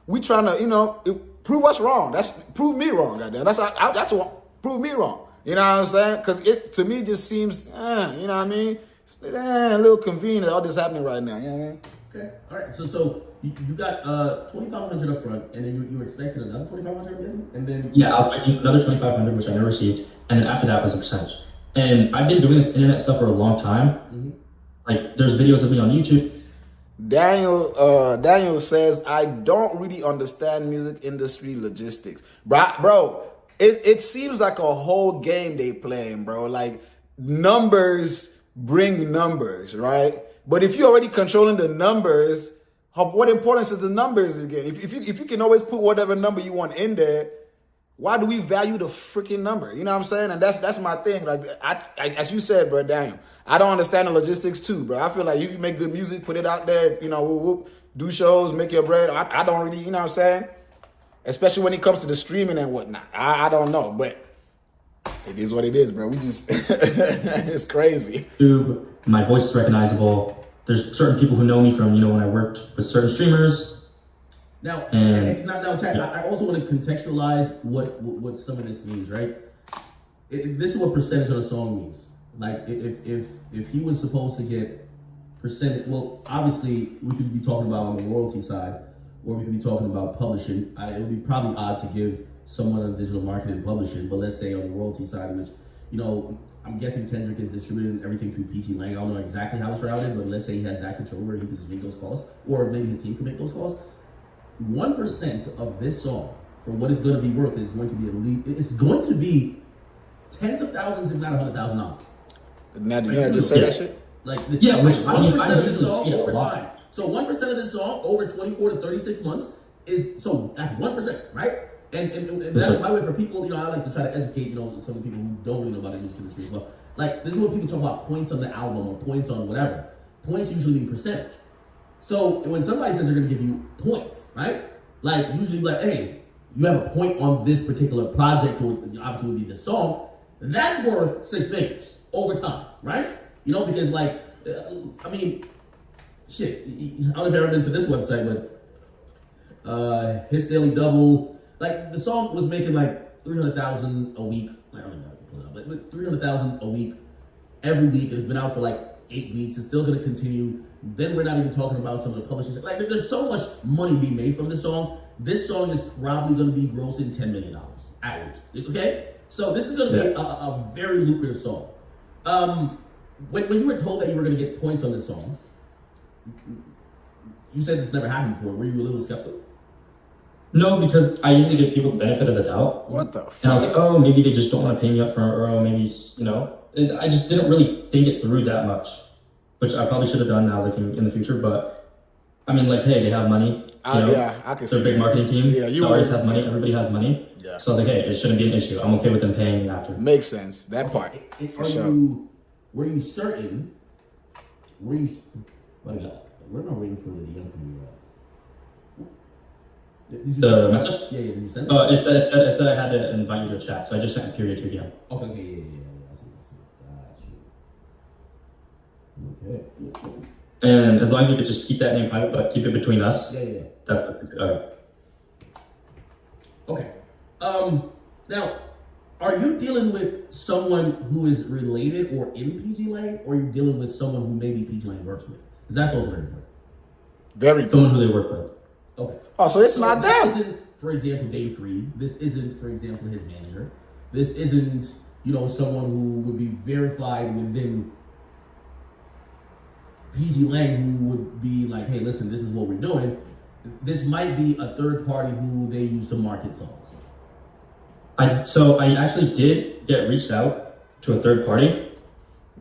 we trying to, prove us wrong. Prove me wrong, goddamn. That's what, prove me wrong. You know what I'm saying? Because it, to me, just seems, you know what I mean? It's, a little convenient, all this happening right now, you know what I mean? Okay, all right. So you got $2,500 up front, and then you were expecting another $2,500, and then... Yeah, I was expecting another $2,500, which I never received, and then after that was a percentage. And I've been doing this internet stuff for a long time. Mm-hmm. Like, there's videos of me on YouTube. Daniel says, I don't really understand music industry logistics. Bro, it seems like a whole game they playing, bro. Like, numbers bring numbers, right? But if you're already controlling the numbers, what importance is the numbers again? If you can always put whatever number you want in there, why do we value the freaking number? You know what I'm saying? And that's my thing. Like, I as you said, bro, Daniel, I don't understand the logistics too, bro. I feel like you can make good music, put it out there, do shows, make your bread. I don't really, you know what I'm saying? Especially when it comes to the streaming and whatnot. I don't know, but it is what it is, bro. We just, it's crazy. YouTube, my voice is recognizable. There's certain people who know me from, when I worked with certain streamers. Now, Tad, I also want to contextualize what some of this means, right? This is what percentage of a song means. Like, if he was supposed to get percentage, well, obviously, we could be talking about on the royalty side, or we could be talking about publishing. It would be probably odd to give someone on digital marketing and publishing, but let's say on the royalty side, which, I'm guessing Kendrick is distributing everything through PG Lang. I don't know exactly how it's routed, but let's say he has that control where he can just make those calls, or maybe his team can make those calls. 1% of this song, for what it's going to be worth, is going to be it's going to be tens of thousands, if not $100,000. Now, did you just say that shit? Like, which 1% of this song over time. So 1% of this song over 24 to 36 months so that's 1%, right? And that's my way for people, I like to try to educate, some of the people who don't really know about the music industry as well. Like, this is what people talk about, points on the album or points on whatever. Points usually mean percentage. So when somebody says they're going to give you points, right? Like, usually like, hey, you have a point on this particular project, or obviously would be the song, that's worth 6 figures over time, right? Because like, shit, I don't know if you've ever been to this website, but His Daily Double, like, the song was making like 300,000 a week. I don't know how to pull it up, but 300,000 a week every week. It's been out for like 8 weeks. It's still going to continue. Then we're not even talking about some of the publishers. Like, there's so much money being made from this song. This song is probably going to be grossing $10 million at least. Okay, so this is going to be a very lucrative song. When you were told that you were going to get points on this song, you said this never happened before. Were you a little skeptical? No, because I usually give people the benefit of the doubt. What the fuck? And I was like, oh, maybe they just don't want to pay me up front, or oh, maybe, you know. I just didn't really think it through that much, which I probably should have done now looking in the future. But I mean, like, hey, they have money. Yeah, I can see they're a big marketing team. Yeah, the artist has money. Everybody has money. Yeah. So I was like, hey, it shouldn't be an issue. I'm okay with them paying me after. Makes sense. That part. For sure. Were you certain? Were you? What is that? Where am I waiting for the DM from you? The message? Yeah, did you send it? It said I had to invite you to a chat, so I just sent a period to DM. Okay, yeah. I see. Gotcha. Okay. And as long as you could just keep that name private, but keep it between us. Yeah. That's okay. Okay. Now, are you dealing with someone who is related or in PG Lang, or are you dealing with someone who maybe PG Lang works with? Because that's also very important. Very good. Someone who they work with. Okay. Oh, so it's not them. This isn't, for example, Dave Free. This isn't, for example, his manager. This isn't, someone who would be verified within PG Lang, who would be like, hey, listen, this is what we're doing. This might be a third party who they use to market songs. So I actually did get reached out to a third party.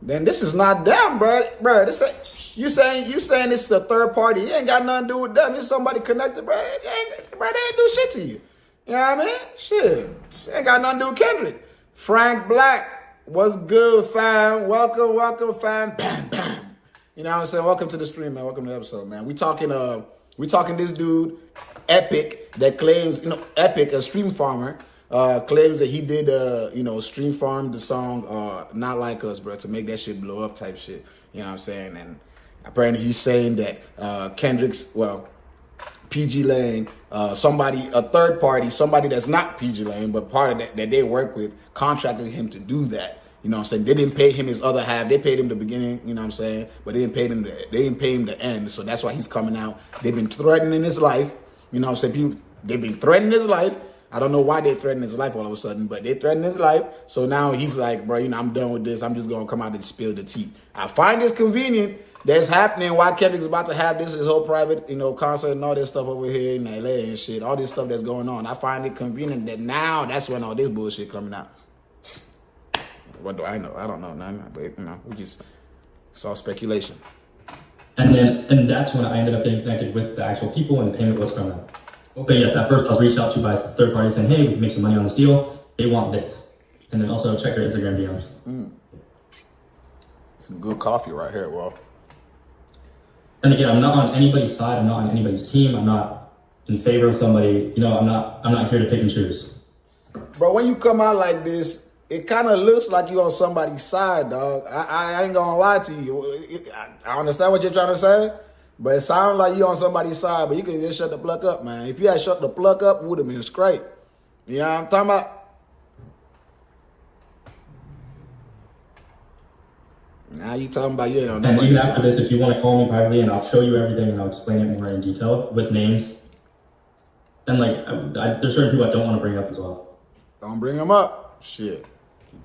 Then this is not them, bro. This ain't, you saying this is a third party. It ain't got nothing to do with them. It's somebody connected, bro. They ain't do shit to you. You know what I mean? Shit. It ain't got nothing to do with Kendrick. Frank Black, what's good, fam? Welcome, fam. Bam, bam. You know what I'm saying? Welcome to the stream, man. Welcome to the episode, man. We talking this dude, Epic, that claims, Epic, a stream farmer, claims that he did, stream farm the song Not Like Us, bro, to make that shit blow up type shit. You know what I'm saying? And apparently he's saying that PG Lang, a third party, somebody that's not PG Lang, but part of that they work with, contracted him to do that. You know what I'm saying? They didn't pay him his other half. They paid him the beginning, you know what I'm saying? But they didn't pay him the end. So that's why he's coming out. They've been threatening his life. You know what I'm saying? They've been threatening his life. I don't know why they threatened his life all of a sudden, but they threatened his life. So now he's like, bro, I'm done with this. I'm just going to come out and spill the tea. I find this convenient that's happening while Kendrick's about to have his whole private, concert and all this stuff over here in LA and shit. All this stuff that's going on. I find it convenient that now that's when all this bullshit coming out. What do I know? I don't know none, but it's all speculation. And that's when I ended up getting connected with the actual people, and the payment was from them. Okay. But yes, at first I was reached out to by a third party saying, hey, we can make some money on this deal. They want this. And then also check their Instagram DMs. Some good coffee right here, bro. And again, I'm not on anybody's side. I'm not on anybody's team. I'm not in favor of somebody. I'm not here to pick and choose. Bro, when you come out like this, it kind of looks like you on somebody's side, dog. I ain't gonna lie to you. I understand what you're trying to say, but it sounds like you on somebody's side, but you could just shut the pluck up, man. If you had shut the pluck up, it would have been straight. You know what I'm talking about? Now you talking about you ain't on nobody's side. And even after this, if you want to call me privately, and I'll show you everything, and I'll explain it more in detail with names. And there's certain people I don't want to bring up as well. Don't bring them up. Shit.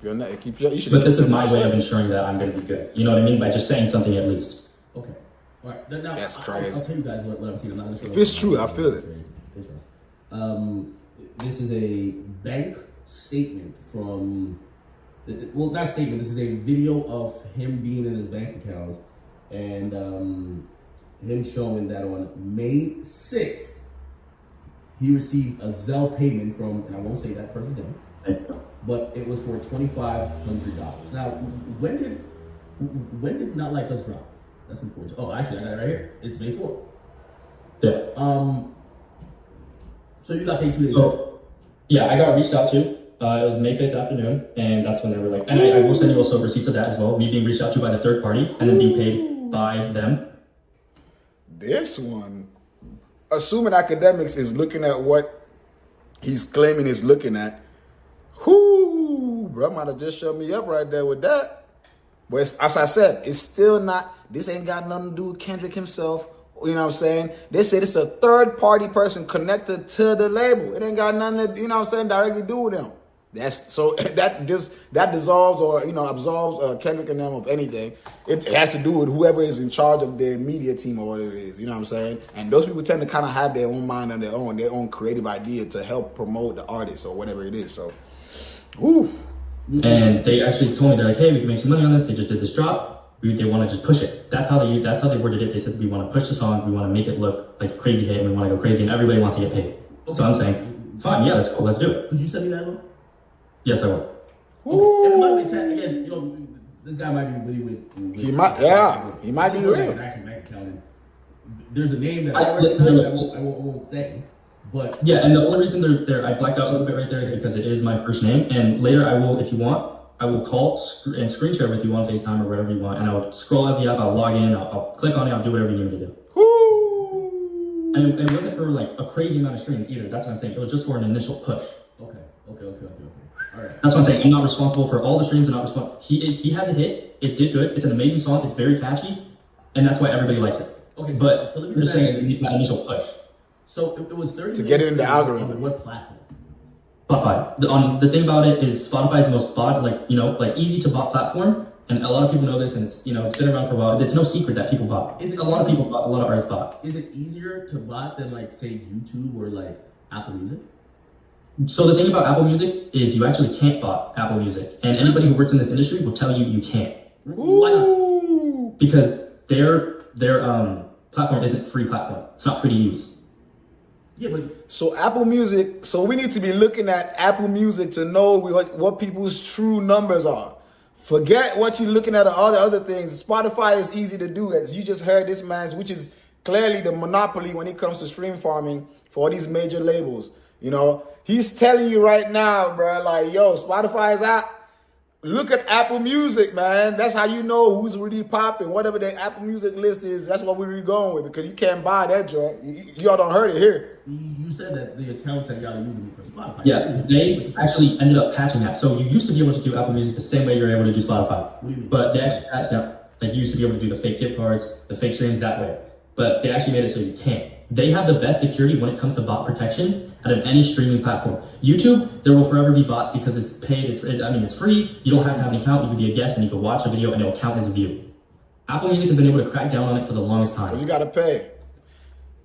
Keep your. But this is my way of ensuring that I'm going to be good. You know what I mean? By just saying something at least. Okay. All right. Now, that's crazy. I'll tell you guys what I'm seeing. I'm not going to show. If it's true, I feel it. This is a bank statement from. Well, not statement. This is a video of him being in his bank account, and him showing that on May 6th, he received a Zelle payment from, and I won't say that person's name, but it was for $2,500. Now, when did Not Like Us drop? That's important. Oh, actually, I got it right here. It's May 4th. Yeah. So you got paid 2 days later? Yeah, I got reached out to. It was May 5th afternoon, and that's when they were like, and I will send you also receipts of that as well. Me being reached out to by the third party, and then being paid by them. This one, assuming academics is looking at what he's claiming he's looking at, bro might have just shut me up right there with that. But as I said, it's still not, this ain't got nothing to do with Kendrick himself. You know what I'm saying? They said it's a third party person connected to the label. It ain't got nothing to, directly do with him. That's so that dissolves or absolves Kendrick and them of anything. It has to do with whoever is in charge of their media team or whatever it is. You know what I'm saying? And those people tend to kind of have their own mind and their own creative idea to help promote the artist or whatever it is. So, whew. And they actually told me, they're like, hey, we can make some money on this. They just did this drop. They want to just push it. That's how they worded it. They said we want to push the song. We want to make it look like a crazy hit. And we want to go crazy, and everybody wants to get paid. Okay. So I'm saying, fine, yeah, that's cool. Let's do it. Could you send me that as well? Yes, I will. Okay. Everybody chat again. This guy might be really with he might be real. An actual bank account. And there's a name that I recognize. I won't say, but yeah. And the only reason I blacked out a little bit right there is because it is my first name. And later I will, if you want, I will call and screen share with you on FaceTime or whatever you want. And I'll scroll out the app. I'll log in. I'll click on it. I'll do whatever you need me to do. Woo. And it wasn't for like a crazy amount of streams either. That's what I'm saying. It was just for an initial push. Okay. All right. That's what I'm saying. I'm not responsible for all the streams. I'm not responsible. He has a hit. It did good. It's an amazing song. It's very catchy, and that's why everybody likes it. Okay. But so let me I'm just saying it needs that initial push. So it was 30 to get it in the algorithm. On what platform? Spotify. The thing about it is Spotify is the most bot, like easy to bot platform, and a lot of people know this, and it's it's been around for a while. It's no secret that people bot. A lot of people bot. A lot of artists bot. Is it easier to bot than like say YouTube or like Apple Music? So the thing about Apple Music is you actually can't bot Apple Music, and anybody who works in this industry will tell you you can't. Why not? Because their platform isn't free platform. It's not free to use. Yeah, but so Apple Music. So we need to be looking at Apple Music to know what people's true numbers are. Forget what you're looking at all the other things. Spotify is easy to do, as you just heard this man's, which is clearly the monopoly when it comes to stream farming for all these major labels. He's telling you right now, bro, like, yo, Spotify is out. Look at Apple Music, man. That's how you know who's really popping. Whatever the Apple Music list is, that's what we're really going with, because you can't buy that joint. Y'all don't heard it here. You said that the accounts that y'all are using for Spotify. Yeah, they actually ended up patching that. So you used to be able to do Apple Music the same way you're able to do Spotify. What do you mean? But they actually patched out. Like, you used to be able to do the fake gift cards, the fake streams that way. But they actually made it so you can't. They have the best security when it comes to bot protection out of any streaming platform. YouTube, there will forever be bots because it's paid. It's free. You don't have to have an account. You can be a guest and you can watch a video and it will count as a view. Apple Music has been able to crack down on it for the longest time. You got to pay.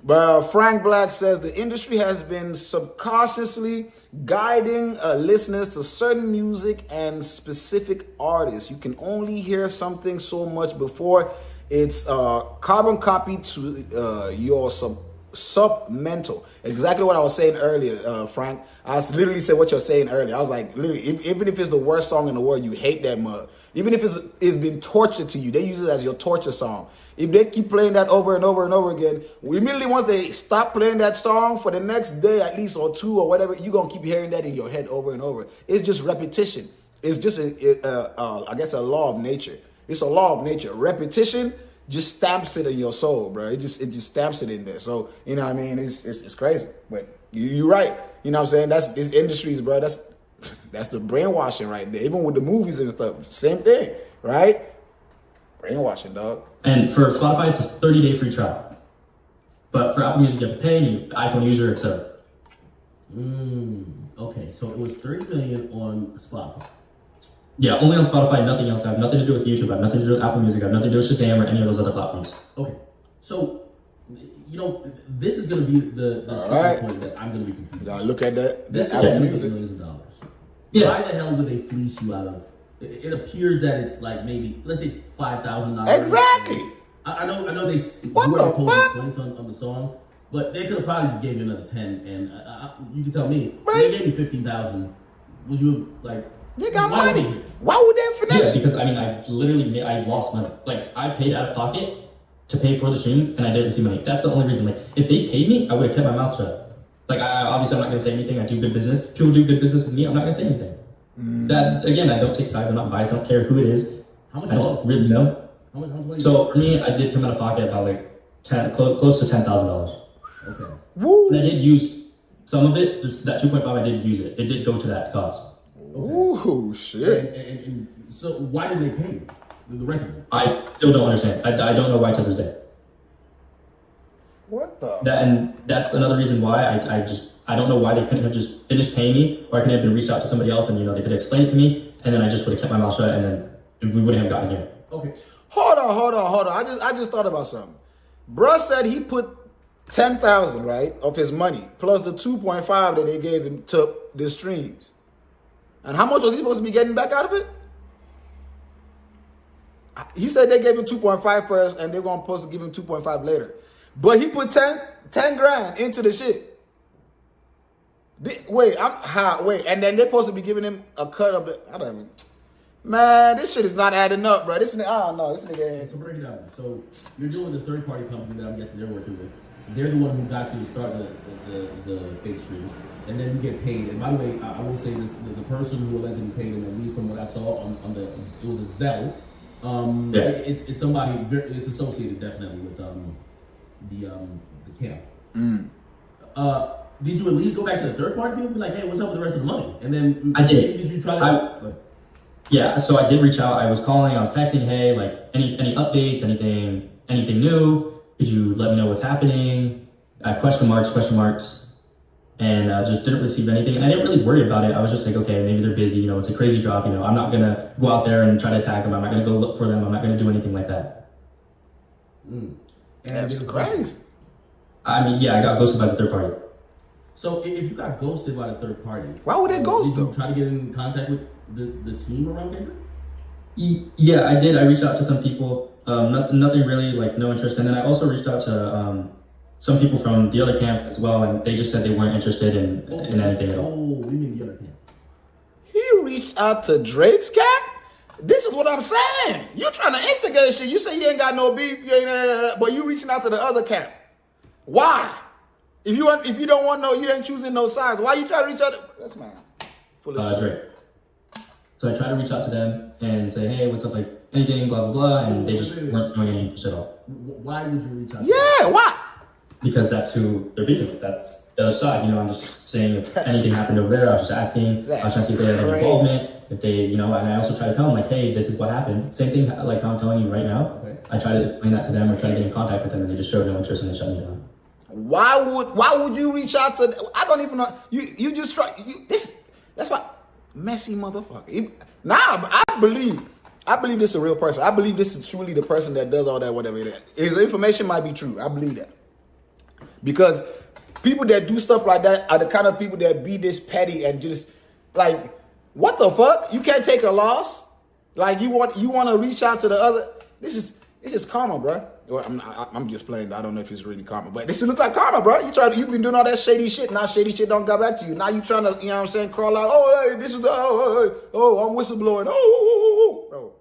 But Frank Black says the industry has been subconsciously guiding listeners to certain music and specific artists. You can only hear something so much before it's carbon copy to your submental. Exactly what I was saying earlier, Frank. I literally said what you're saying earlier. I was like, literally, even if it's the worst song in the world, you hate that mug. Even if it's been torture to you, they use it as your torture song. If they keep playing that over and over and over again, immediately once they stop playing that song for the next day at least or two or whatever, you're going to keep hearing that in your head over and over. It's just repetition. It's just, I guess, a law of nature. It's a law of nature. Repetition just stamps it in your soul, bro. It just stamps it in there. So, you know what I mean? It's crazy. But you're right. You know what I'm saying? That's these industries, bro. That's the brainwashing right there. Even with the movies and stuff, same thing, right? Brainwashing, dog. And for Spotify, it's a 30-day free trial. But for Apple Music, you have to pay, and iPhone user, etc. Okay, so it was 30 million on Spotify. Yeah, only on Spotify, nothing else. I have nothing to do with YouTube. I have nothing to do with Apple Music. I have nothing to do with Shazam or any of those other platforms. Okay, so this is going to be the starting point that I'm going to be confused. Y'all look at that. This is Apple Music. millions of dollars. Yeah. Why the hell would they fleece you out of? It appears that it's like maybe, let's say, $5,000. Exactly. I know they What whoever the told fuck? the points on the song, but they could have probably just gave you another 10, and you can tell me. Right. If they gave you 15,000. Would you like? They got why money. would they? Why would they finesse? Yeah, because I lost money. Like, I paid out of pocket to pay for the streams, and I didn't receive money. That's the only reason. Like, if they paid me, I would have kept my mouth shut. Like, obviously I'm not gonna say anything. I do good business. People do good business with me. I'm not gonna say anything. That again, I don't take sides. I'm not biased. I don't care who it is. How much? I don't really know. How much? So for me, I did come out of pocket about close to $10,000. Okay. Woo. And I did use some of it. Just that 2.5, I did use it. It did go to that cost. Ooh, shit. And so why did they pay you the rest of it? I still don't understand. I don't know why to this day. What the? And that's another reason why I just I don't know why they couldn't have just finished paying me, or I could have been reached out to somebody else and, you know, they could have explained it to me, and then I just would have kept my mouth shut, and then we wouldn't have gotten here. Okay. Hold on. I just thought about something. Bruh said he put 10,000, right, of his money, plus the 2.5 that they gave him to the streams. And how much was he supposed to be getting back out of it? He said they gave him 2.5 first, and they're going to supposed to give him 2.5 later. But he put 10 grand into the shit. Wait, and then they're supposed to be giving him a cut of the. I don't even. Man, this shit is not adding up, bro. I don't know. This nigga ain't. So break it down. So you're dealing with this third-party company that I'm guessing they're working with. They're the one who got you to start the fake streams, and then you get paid. And by the way, I will say this: the person who allegedly paid him, at least from what I saw on the, it was a Zelle. It's somebody. It's associated definitely with the camp. Did you at least go back to the third party people and be like, hey, what's up with the rest of the money? And then I did. Maybe did you try to? Yeah, so I did reach out. I was calling, I was texting, hey, like any updates, anything new? Could you let me know what's happening? Question marks, and just didn't receive anything. And I didn't really worry about it. I was just like, okay, maybe they're busy. You know, it's a crazy job. You know, I'm not gonna go out there and try to attack them. I'm not gonna go look for them. I'm not gonna do anything like that. And That's crazy. I mean, yeah, I got ghosted by the third party. So if you got ghosted by the third party, Why would they ghost did you them? try to get in contact with the team around Kendrick? Yeah, I did. I reached out to some people. Nothing really, like no interest. And then I also reached out to some people from the other camp as well, and they just said they weren't interested in anything at all. Oh, we mean the other camp. He reached out to Drake's camp? This is what I'm saying. You're trying to instigate shit. You say you ain't got no beef, but you reaching out to the other camp. Why? If you don't want no, you ain't choosing no sides. Why you try to reach out to, that's man. Full of shit. Drake. So I tried to reach out to them and say, hey, what's up, like anything, blah, blah, blah, and they just weren't doing any shit at all. Why would you reach out to Yeah, why? Because that's who they're beefing with. That's the other side. You know, I'm just saying if anything happened over there, I was just asking. I was trying to see if they had any involvement. If they, you know, and I also try to tell them, like, hey, this is what happened. Same thing, like how I'm telling you right now. Okay. I try to explain that to them or try to get in contact with them, and they just showed no interest and they shut me down. Why would you reach out to? I don't even know. You just try. That's why messy motherfucker. Nah, I believe this is a real person. I believe this is truly the person that does all that, whatever it is. His information might be true. I believe that because people that do stuff like that are the kind of people that be this petty and just like, what the fuck? You can't take a loss. Like you want to reach out to the other. It's just karma, bro. Well, I'm just playing. I don't know if it's really karma, but this looks like karma, bro. You've been doing all that shady shit. Now shady shit don't go back to you. Now you trying to, you know what I'm saying, crawl out. Oh, hey, this is the, I'm whistleblowing. Bro.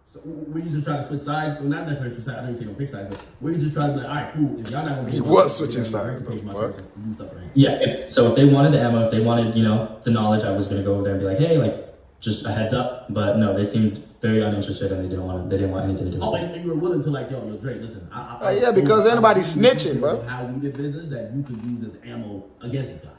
So were you just trying to switch sides? Well, not necessarily switch sides. I know you say don't pick sides, but were you just trying to be like, all right, cool. If y'all not gonna He was switching sides, though. do stuff for him. Yeah. So if they wanted the ammo, if they wanted, you know, the knowledge, I was gonna go over there and be like, hey, like, just a heads up. But no, they seemed very uninterested and they didn't want anything to do with it. Oh, and you were willing to like, yo, Drake, listen. Yeah, because anybody snitching, bro. How we did business that you could use as ammo against this guy.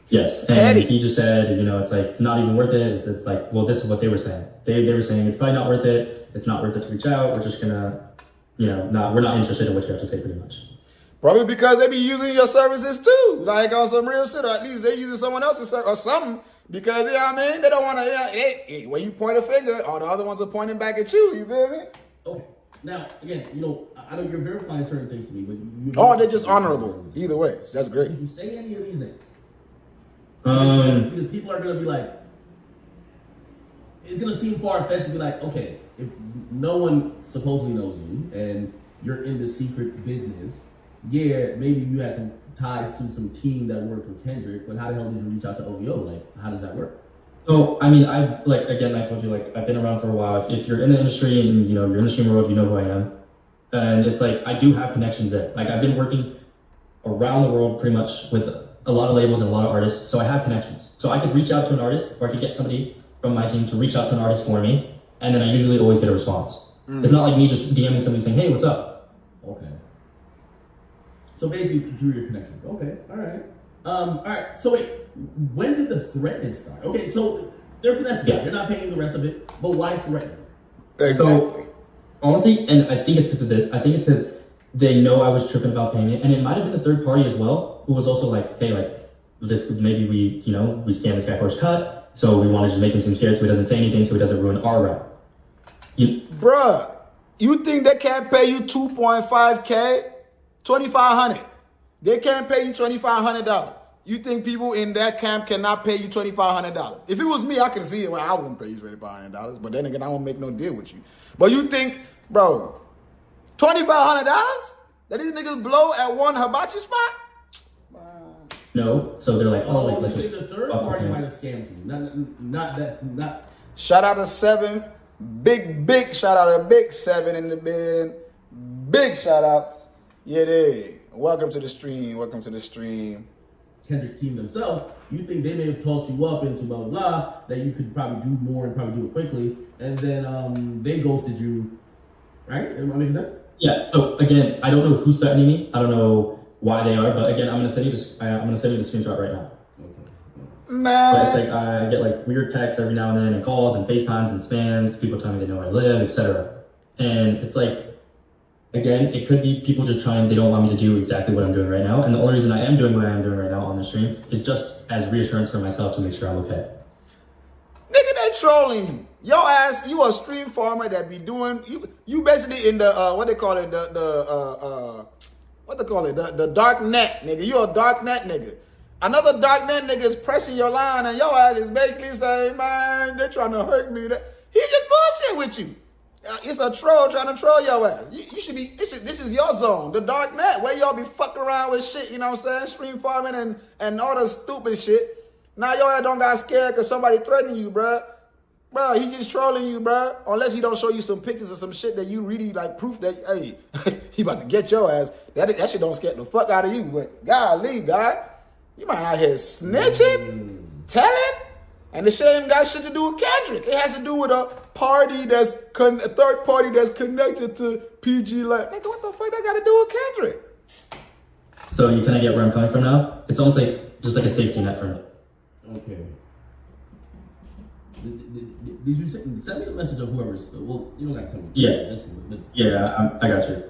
Yes, and he just said, you know, it's like, it's not even worth it. It's like, well, this is what they were saying. They were saying it's probably not worth it. It's not worth it to reach out. We're just gonna, you know, we're not interested in what you have to say pretty much. Probably because they be using your services too, like on some real shit, or at least they using someone else's service or something. Because, you know what I mean? They don't want to, when you point a finger, all the other ones are pointing back at you. You feel me? Okay. Now, again, you know, I know you're verifying certain things to me, but they're just honorable. Either way, that's great. Did you say any of these names? Because people are going to be like, it's going to seem far-fetched to be like, okay, if no one supposedly knows you and you're in the secret business, yeah, maybe you had some ties to some team that worked with Kendrick, but how the hell did you reach out to OVO? Like, how does that work? So, I mean, I told you, like, I've been around for a while. If you're in the industry and, you know, you're in the stream world, you know who I am. And it's like, I do have connections there. Like, I've been working around the world pretty much with a lot of labels and a lot of artists. So I have connections. So I could reach out to an artist, or I could get somebody from my team to reach out to an artist for me. And then I usually always get a response. It's not like me just DMing somebody saying, hey, what's up? Okay. So basically, through your connections. Okay, all right. All right, so wait, when did the threatening start? Okay, so they're finessing it. They're not paying the rest of it, but why threaten? Exactly. So, honestly, and I think it's because of this. I think it's because they know I was tripping about payment, and it might have been the third party as well. well, who was also like, hey, like this, maybe we, you know, we scan this guy for his cut, so we want to just make him seem scared so he doesn't say anything, so he doesn't ruin our rap. Bruh, you think they can't pay you 2.5K? 2,500. They can't pay you $2,500. You think people in that camp cannot pay you $2,500? If it was me, I could see it. Well, I wouldn't pay you $2,500. But then again, I won't make no deal with you. But you think, bro, $2,500 that these niggas blow at one hibachi spot? No, so they're like, oh, like, I let's think just the third party might have scammed you. Not. Shout out to 7. Big shout out to Big 7 in the building. Big shout outs. Yeah, they. Welcome to the stream. Welcome to the stream. Kendrick's team themselves, you think they may have talked you up into blah, blah, blah, that you could probably do more and probably do it quickly, and then they ghosted you, right? Am I making sense? Yeah, so again, I don't know who's threatening me. I don't know why they are, but again, I'm gonna send you this. I'm gonna send you the screenshot right now. Okay. Man. But it's like I get like weird texts every now and then, and calls and FaceTimes and spams. People telling me they know where I live, etc. And it's like, again, it could be people just trying. They don't want me to do exactly what I'm doing right now. And the only reason I am doing what I am doing right now on the stream is just as reassurance for myself to make sure I'm okay. Nigga, they trolling you. Your ass, you a stream farmer that be doing you basically in the what they call it, the dark net, nigga. You a dark net nigga. Another dark net nigga is pressing your line and your ass is basically saying, man, they trying to hurt me. He just bullshit with you. It's a troll trying to troll your ass. You should be, this is your zone, the dark net, where y'all be fucking around with shit, you know what I'm saying? Stream farming and all the stupid shit. Now your ass don't got scared because somebody threatening you, bruh. Bruh, he just trolling you, bruh. Unless he don't show you some pictures of some shit that you really like proof that, hey, he about to get your ass. That shit don't scare the fuck out of you. But golly, God, you might out here snitching, telling. And the shit ain't got shit to do with Kendrick. It has to do with a party a third party that's connected to PG Life. Nigga, what the fuck that got to do with Kendrick? So you kind of get where I'm coming from now? It's almost like just like a safety net for me. Okay. Did you send me the message of whoever's? Well, you don't got to tell me. Yeah. That's cool, but Yeah, I got you.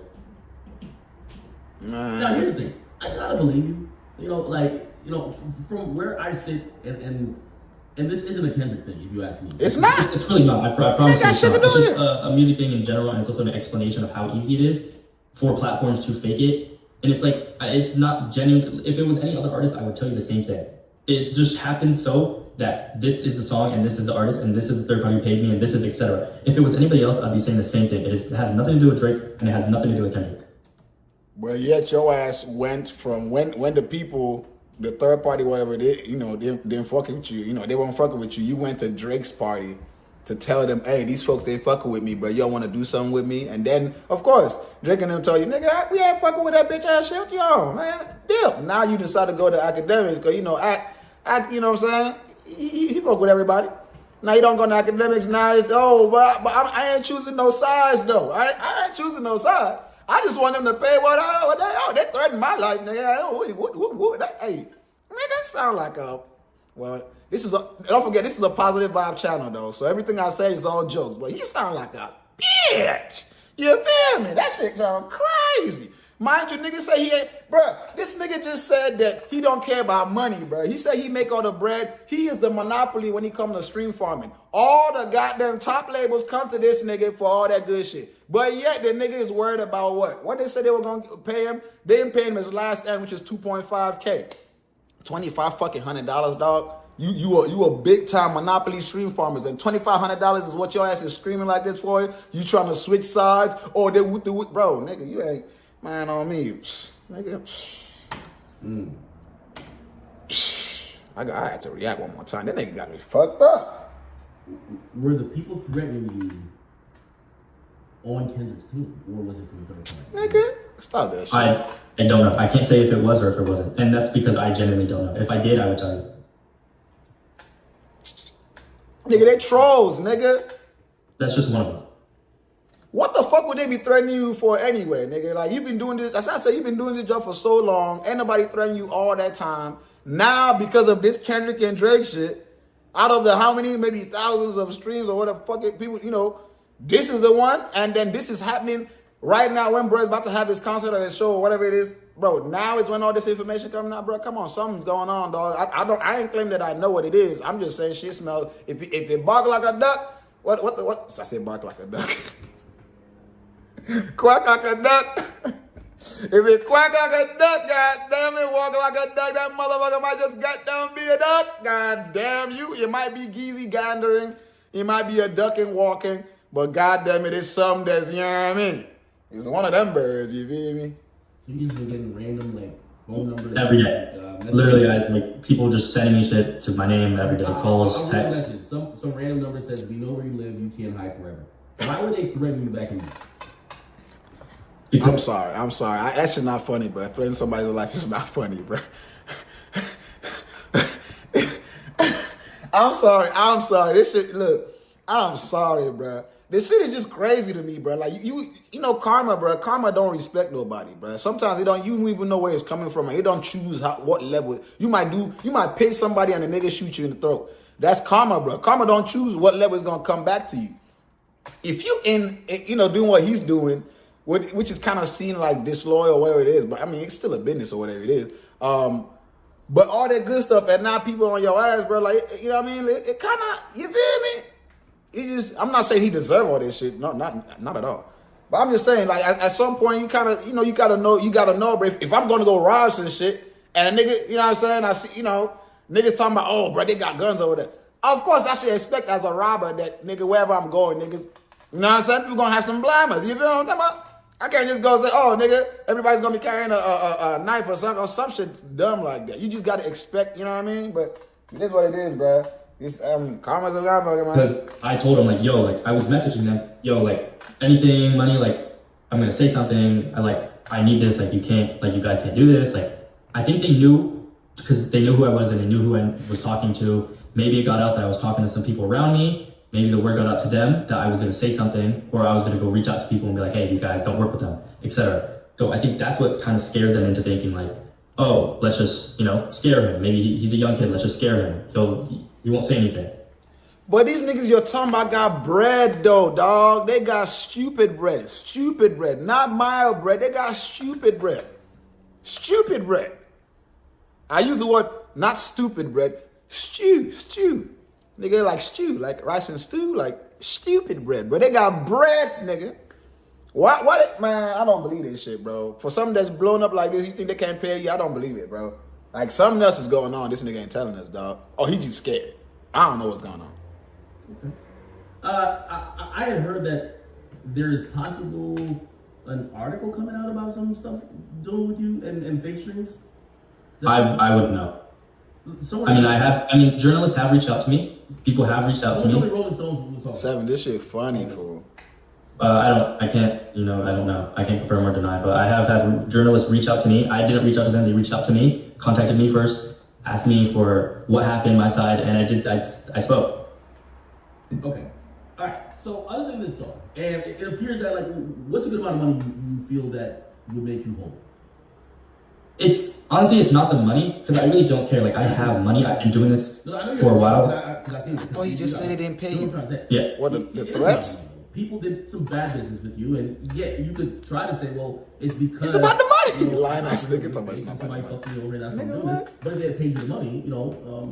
now here's the thing. I gotta believe you. You know, like, you know, from where I sit and this isn't a Kendrick thing, if you ask me. It's not. It's really not. I promise you. got It's shit to not. do It's with just a music thing in general, and it's also an explanation of how easy it is for platforms to fake it. And it's like, it's not genuine. If it was any other artist, I would tell you the same thing. It just happens so that this is the song, and this is the artist, and this is the third party who paid me, and this is etc. If it was anybody else, I'd be saying the same thing. It has nothing to do with Drake, and it has nothing to do with Kendrick. Well, yet your ass went from when the people, the third party, whatever, they didn't fucking with you. You know, they weren't fucking with you. You went to Drake's party to tell them, hey, these folks, they fucking with me, but y'all want to do something with me? And then, of course, Drake and them tell you, nigga, we ain't fucking with that bitch ass shit, y'all, man. Deal. Now you decide to go to academics because, you know, act, you know what I'm saying? He fuck with everybody. Now you don't go to academics. Now it's, but I ain't choosing no sides, though. I ain't choosing no sides. I just want them to pay they threaten my life, nigga. Hey, man, that sound like don't forget, this is a positive vibe channel, though. So everything I say is all jokes. But you sound like a bitch. You feel me? That shit sound crazy. Mind you, nigga say he ain't, bruh, this nigga just said that he don't care about money, bruh. He said he make all the bread. He is the monopoly when he come to stream farming. All the goddamn top labels come to this nigga for all that good shit. But yet the nigga is worried about what? What they said they were going to pay him? They didn't pay him his last end, which is 2.5K. $2,500, dog. You a big time monopoly stream farmers, and $2,500 is what your ass is screaming like this for? You trying to switch sides? Or they would do it, bro, nigga, you ain't. Man on me, nigga. I had to react one more time. That nigga got me fucked up. Were the people threatening you on Kendrick's team, or was it from the third party? Nigga, stop that shit. I don't know. I can't say if it was or if it wasn't, and that's because I genuinely don't know. If I did, I would tell you. Nigga, they trolls, nigga. That's just one of them. What the fuck would they be threatening you for anyway, nigga? Like, you've been doing this, as I said, you've been doing this job for so long. Ain't nobody threatening you all that time. Now, because of this Kendrick and Drake shit, out of the how many, maybe thousands of streams or whatever fucking people, you know, this is the one. And then this is happening right now when bro's about to have his concert or his show or whatever it is. bro, now is when all this information coming out, bro. Come on, something's going on, dog. I ain't claim that I know what it is. I'm just saying shit smells. If it bark like a duck, what? I said bark like a duck. Quack like a duck. If it quack like a duck, god damn it, walk like a duck, that motherfucker might just goddamn be a duck. God damn you. It might be geezy gandering. It might be a ducking walking. But god damn it, it's something that's, you know what I mean? It's one of them birds, you feel me? So you've been getting random like phone numbers every day. Literally, like people just sending me shit to my name every day. Calls, texts. Some random number says, "We know where you live. You can't hide forever." Why were they threatening you back in? I'm sorry. That's just not funny, bro. Threatening somebody's life is not funny, bro. I'm sorry. This shit, look, I'm sorry, bro. This shit is just crazy to me, bro. Like you know, karma, bro. Karma don't respect nobody, bro. Sometimes you don't even know where it's coming from, and it don't choose what level. You might pitch somebody and the nigga shoot you in the throat. That's karma, bro. Karma don't choose what level is gonna come back to you. If you doing what he's doing, which is kind of seen like disloyal or whatever it is, but I mean it's still a business or whatever it is. But all that good stuff, and now people on your ass, bro. Like, you know what I mean? It kind of, you feel me? I'm not saying he deserve all this shit. No, not at all. But I'm just saying, like, at some point, you gotta know, bro. If I'm gonna go rob some shit, and a nigga, you know what I'm saying? I see, niggas talking about, oh, bro, they got guns over there. Of course, I should expect as a robber that, nigga, wherever I'm going, niggas, you know what I'm saying? People gonna have some blimers. You feel what I'm talking about? I can't just go say, oh, nigga, everybody's gonna be carrying a knife or some shit dumb like that. You just gotta expect, you know what I mean? But it is what it is, bro. This karma's a lot, man. Because I told him, like, yo, like, I was messaging them, yo, like, anything, money, like, I'm gonna say something, I need this, like, you guys can't do this, like, I think they knew, because they knew who I was and they knew who I was talking to. Maybe it got out that I was talking to some people around me, maybe the word got out to them that I was gonna say something, or I was gonna go reach out to people and be like, hey, these guys, don't work with them, etc. So I think that's what kind of scared them into thinking, like, oh, let's just, scare him. Maybe he's a young kid, let's just scare him. He won't say anything. But these niggas you're talking about got bread though, dog. They got stupid bread. Stupid bread. Not mild bread. They got stupid bread. Stupid bread. I use the word not stupid bread. Stew. Nigga like stew, like rice and stew, like stupid bread. But they got bread, nigga. What, man, I don't believe this shit, bro. For something that's blown up like this, you think they can't pay you? I don't believe it, bro. Like, something else is going on. This nigga ain't telling us, dog. Oh, he just scared. I don't know what's going on. Okay. I had heard that there is possible an article coming out about some stuff doing with you and fake streams. I wouldn't know. Journalists have reached out to me. People have reached out to me. Rolling Stones was 7, this shit funny, fool. I don't know. I can't confirm or deny, but I have had journalists reach out to me. I didn't reach out to them. They reached out to me, contacted me first, asked me for what happened my side, and I spoke. Okay. All right. So other than this song, and it appears that, like, what's a good amount of money you feel that would make you whole? It's not the money, because I really don't care. Like, I have money. I've been doing this for a while. Oh, you just said it didn't pay you. Yeah. What, the threats? People did some bad business with you, and yet you could try to say, well, it's because it's about the money. Lying ass nigga talking about somebody fucked me over and that's why I'm doing this. But if they had paid you the money,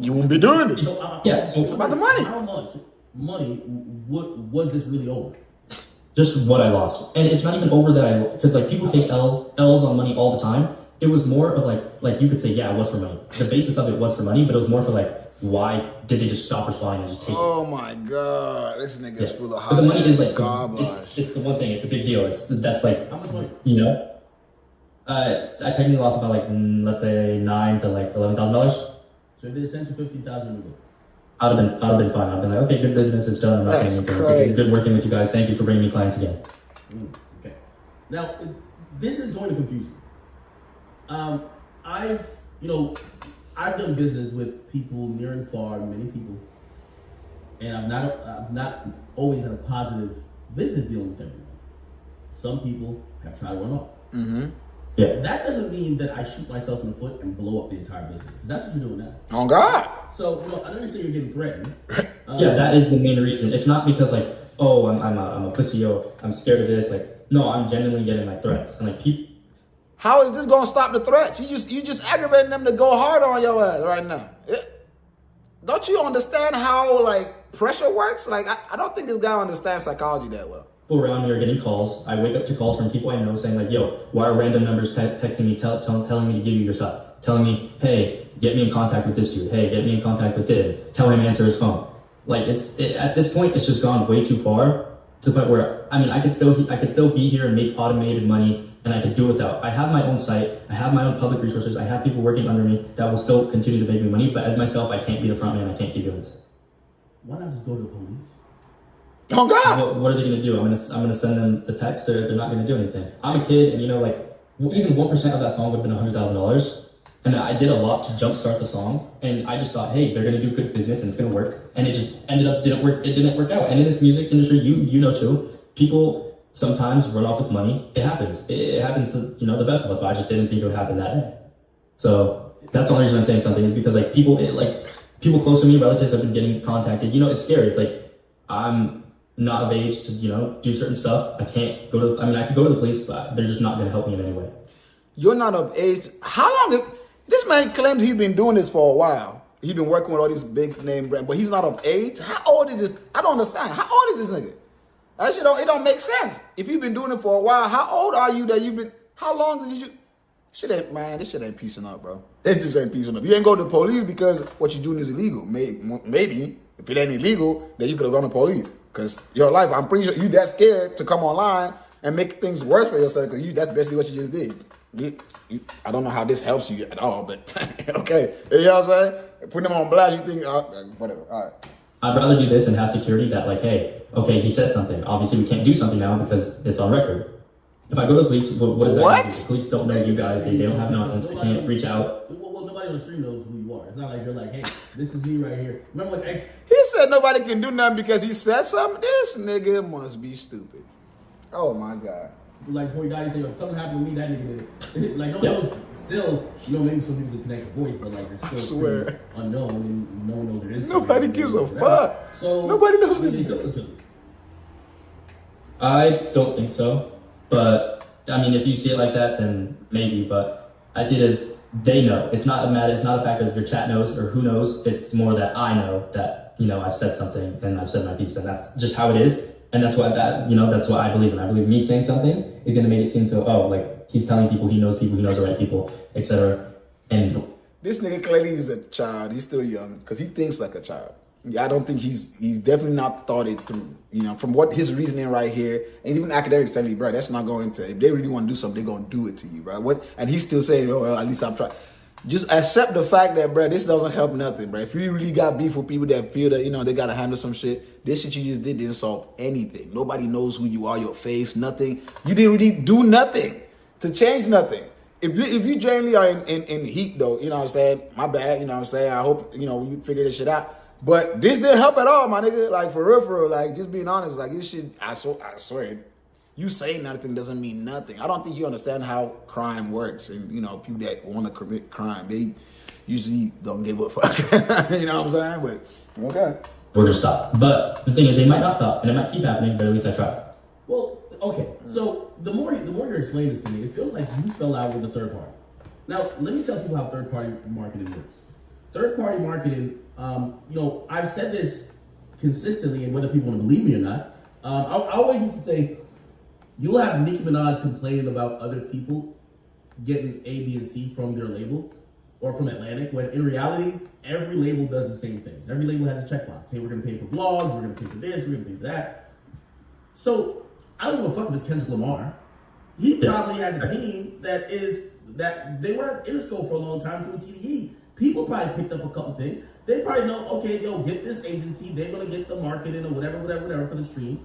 you wouldn't be doing this. So, it's about the money. How much money was this really over? Just what I lost, and it's not even over that because like people take L's on money all the time. It was more of like you could say, yeah, it was for money. The basis of it was for money, but it was more for like, why did they just stop responding and just take it? Oh my god, this nigga's full of hot. The money is like garbage. It's the one thing. It's a big deal. That's like, how much money? I technically lost about like let's say $9,000 to like $11,000. So if they sent you $15,000, I'd have been fine. I'd been like, okay, good business is done. I'm not That's paying crazy. Good working with you guys. Thank you for bringing me clients again. Okay. Now this is going to confuse me. I've done business with people near and far, many people, and I've not always had a positive business deal with everyone. Some people have tried to run off. Mm-hmm. Yeah. That doesn't mean that I shoot myself in the foot and blow up the entire business, because that's what you're doing now. Oh God. So I know you say you're getting threatened. Yeah, that is the main reason. It's not because like, oh, I'm a pussy, or I'm scared of this. Like, no, I'm genuinely getting like threats, and like How is this gonna stop the threats? You just aggravating them to go hard on your ass right now. Don't you understand how like pressure works? Like I don't think this guy understands psychology that well. People around me are getting calls. I wake up to calls from people I know saying like, yo, why are random numbers texting me, telling me to give you your stuff? Telling me, hey, get me in contact with this dude. Hey, get me in contact with this. Tell him to answer his phone. Like at this point, it's just gone way too far to the point where, I mean, I could still be here and make automated money, and I could do it without. I have my own site. I have my own public resources. I have people working under me that will still continue to make me money. But as myself, I can't be the front man. I can't keep doing this. Why not just go to the police? Oh God! What are they gonna do? I'm gonna send them the text. They're not gonna do anything. I'm a kid, and like even 1% of that song would have been $100,000. And I did a lot to jumpstart the song, and I just thought, hey, they're gonna do good business and it's gonna work. And it just ended up didn't work. It didn't work out. And in this music industry, you know too, people sometimes run off with money. It happens. It happens to the best of us. But I just didn't think it would happen that day. So that's the only reason I'm saying something is because like people close to me, relatives have been getting contacted. It's scary. It's like I'm not of age to do certain stuff. I can't go to. I mean, I could go to the police, but they're just not gonna help me in any way. You're not of age. How long? This man claims he's been doing this for a while. He's been working with all these big name brands, but he's not of age. How old is this? I don't understand. How old is this nigga? That shit it don't make sense. If you've been doing it for a while, how old are you that you've been? How long did you? This shit ain't piecing up, bro. It just ain't piecing up. You ain't go to the police because what you're doing is illegal. Maybe if it ain't illegal, then you could have gone to police. Because your life, I'm pretty sure you that scared to come online and make things worse for yourself. Because that's basically what you just did. I don't know how this helps you at all, but okay. You know what I'm saying? Put them on blast, you think, whatever. All right. I'd rather do this and have security that like, hey, okay, he said something. Obviously, we can't do something now because it's on record. If I go to the police, what does that mean? The police don't know you guys. They don't have knowledge. They can't reach out. Well, nobody on the stream knows who you are. It's not like you're like, hey, this is me right here. Remember when He said nobody can do nothing because he said something? This nigga must be stupid. Oh, my God. Like before he died, he said, if something happened to me, that nigga did it. Like, no one knows still, maybe some people can connect the voice, but like, they're still unknown and no one knows their Instagram. Nobody gives a fuck. So, nobody knows this. I don't think so. But, I mean, if you see it like that, then maybe. But I see it as they know. It's not a matter. It's not a fact that your chat knows or who knows. It's more that I know that, I've said something and I've said my piece. And that's just how it is. And that's what that's what I believe in. I believe me saying something is going to make it seem so, like he's telling people, he knows the right people, etc. And this nigga clearly is a child. He's still young because he thinks like a child. I don't think he's definitely not thought it through. From what his reasoning right here, and even academics tell you, bro, that's not going to. If they really want to do something, they're going to do it to you, bro. And he's still saying, well, at least I've tried. Just accept the fact that, bro, this doesn't help nothing, bro. If you really got beef with people that feel that, they got to handle some shit, this shit you just didn't solve anything. Nobody knows who you are, your face, nothing. You didn't really do nothing to change nothing. If you genuinely are in heat, though, you know what I'm saying? My bad, you know what I'm saying? I hope, you figure this shit out. But this didn't help at all, my nigga. Like, for real, like, just being honest, like, this shit, I swear, you saying nothing doesn't mean nothing. I don't think you understand how crime works. And, people that want to commit crime, they usually don't give a fuck. You know what I'm saying? But, okay. We're going to stop. But the thing is, they might not stop, and it might keep happening, but at least I tried. Well, okay. So, the more you explain this to me, it feels like you fell out with the third party. Now, let me tell people how third party marketing works. Third party marketing, I've said this consistently, and whether people want to believe me or not, I always used to say, you'll have Nicki Minaj complaining about other people getting A, B, and C from their label or from Atlantic, when in reality, every label does the same things. Every label has a checkbox. Hey, we're going to pay for blogs, we're going to pay for this, we're going to pay for that. So, I don't give a fuck if it's Kendrick Lamar. He probably has a team that they were at Interscope for a long time doing TDE. People probably picked up a couple things. They probably know, okay, get this agency, they're going to get the marketing or whatever for the streams.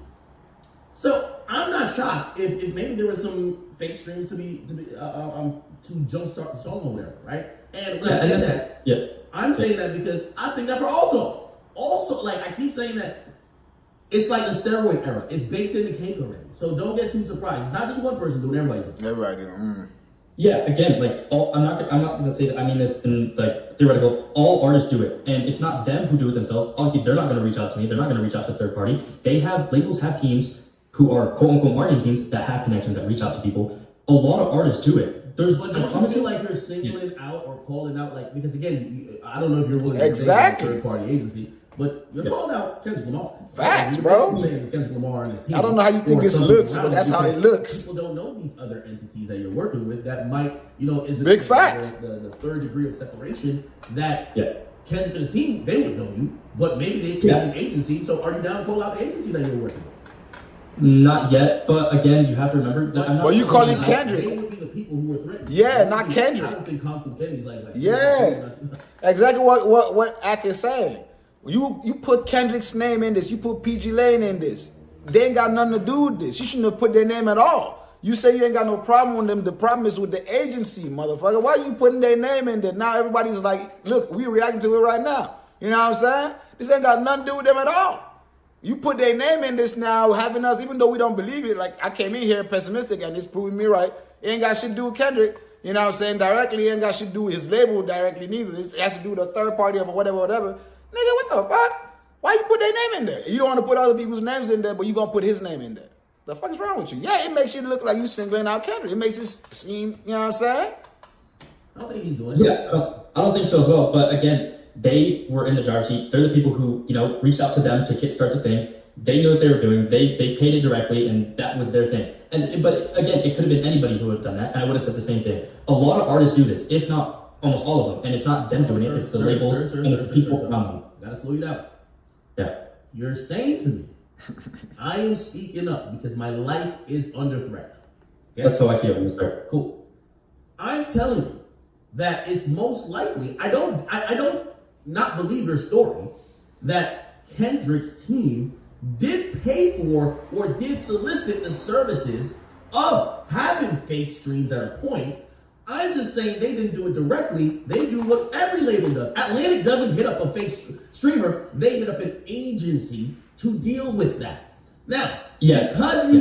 So I'm not shocked if maybe there were some fake streams to jumpstart the song or whatever, right? And when I say that, I'm saying that because I think that for all songs. Also, like I keep saying that it's like the steroid era. It's baked in the cake already. So don't get too surprised. It's not just one person doing it, everybody's doing it. Everybody doing. Yeah, again, like I'm not gonna say that. I mean this in like theoretical. All artists do it, and it's not them who do it themselves. Obviously, they're not gonna reach out to me. They're not gonna reach out to a third party. Labels have teams who are quote unquote marketing teams that have connections that reach out to people. A lot of artists do it. There's, But don't you feel like you're singling out or calling out, like, because again, I don't know if you're willing to Exactly. say third-party agency, but you're calling out Kendrick Lamar. Facts, You're bro. basically saying it's Kendrick Lamar and his team. I don't know how you think or this something looks, but around that's how it because looks. People don't know these other entities that you're working with that might, you know, is Big facts. The third degree of separation that Yeah. Kendrick and his team, they would know you, but maybe they create an agency. So are you down to call out the agency that you're working with? Not yet, but again, you have to remember that I'm not. Well, you call him They Kendrick. would be the people who were threatened. Yeah, not Kendrick. I don't think Kung Fu Kenny's like Yeah. Exactly what Ack is saying. You put Kendrick's name in this. You put PG Lane in this. They ain't got nothing to do with this. You shouldn't have put their name at all. You say you ain't got no problem with them. The problem is with the agency, motherfucker. Why are you putting their name in there? Now everybody's like, look, we reacting to it right now. You know what I'm saying? This ain't got nothing to do with them at all. You put their name in this now, having us, even though we don't believe it, like I came in here pessimistic and it's proving me right. It ain't got shit to do with Kendrick. You know what I'm saying? Directly, it ain't got shit to do with his label directly neither. It has to do with a third party or whatever. Nigga, what the fuck? Why you put their name in there? You don't want to put other people's names in there, but you gonna put his name in there. The fuck is wrong with you? Yeah, it makes you look like you singling out Kendrick. It makes it seem, you know what I'm saying? I don't think he's doing it. Yeah, I don't think so as well. But again, they were in the driver's seat. They're the people who, you know, reached out to them to kickstart the thing. They knew what they were doing. They paid it directly, and that was their thing. But again, it could have been anybody who would have done that, and I would have said the same thing. A lot of artists do this, if not almost all of them, and it's not them doing it; it's the labels and the people around them. Gotta slow you down. Yeah. You're saying to me, I am speaking up because my life is under threat. Okay? That's how I feel. Mr. Cool. I'm telling you that it's most likely, I don't not believe your story that Kendrick's team did pay for or did solicit the services of having fake streams at a point. I'm just saying they didn't do it directly. They do what every label does. Atlantic doesn't hit up a fake streamer. They hit up an agency to deal with that. Now, because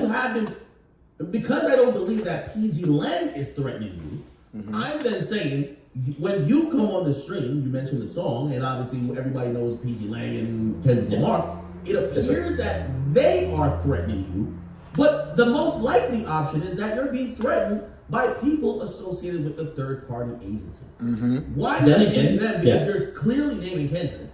I don't believe that PG Lang is threatening you, I'm then saying when you come on the stream, you mentioned the song, and obviously everybody knows PG Lang and Kendrick Lamar. It appears that they are threatening you, but the most likely option is that you're being threatened by people associated with the third-party agency. Why not name them? Because you're clearly naming Kendrick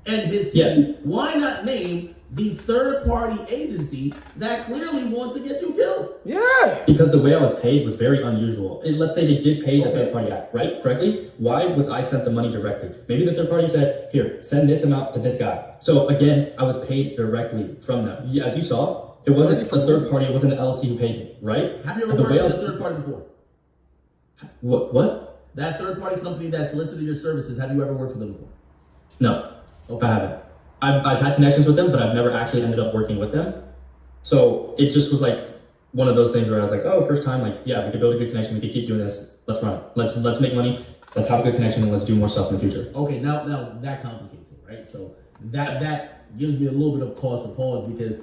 and his team. Why not name the third-party agency that clearly wants to get you killed? Yeah. Because the way I was paid was very unusual. Let's say they did pay the third party out, right? Correctly? Why was I sent the money directly? Maybe the third party said, here, send this amount to this guy. So again, I was paid directly from them. As you saw, it wasn't a third party, it wasn't an LLC who paid me, right? Have you ever worked with a third party before? What? That third-party company that solicited your services, have you ever worked with them before? No, Okay. I haven't. I've had connections with them, but I've never actually ended up working with them. So it just was like one of those things where I was like, oh, first time, like, yeah, we could build a good connection. We could keep doing this. Let's run it. Let's make money. Let's have a good connection and let's do more stuff in the future. Okay, now that complicates it, right? So that gives me a little bit of cause to pause because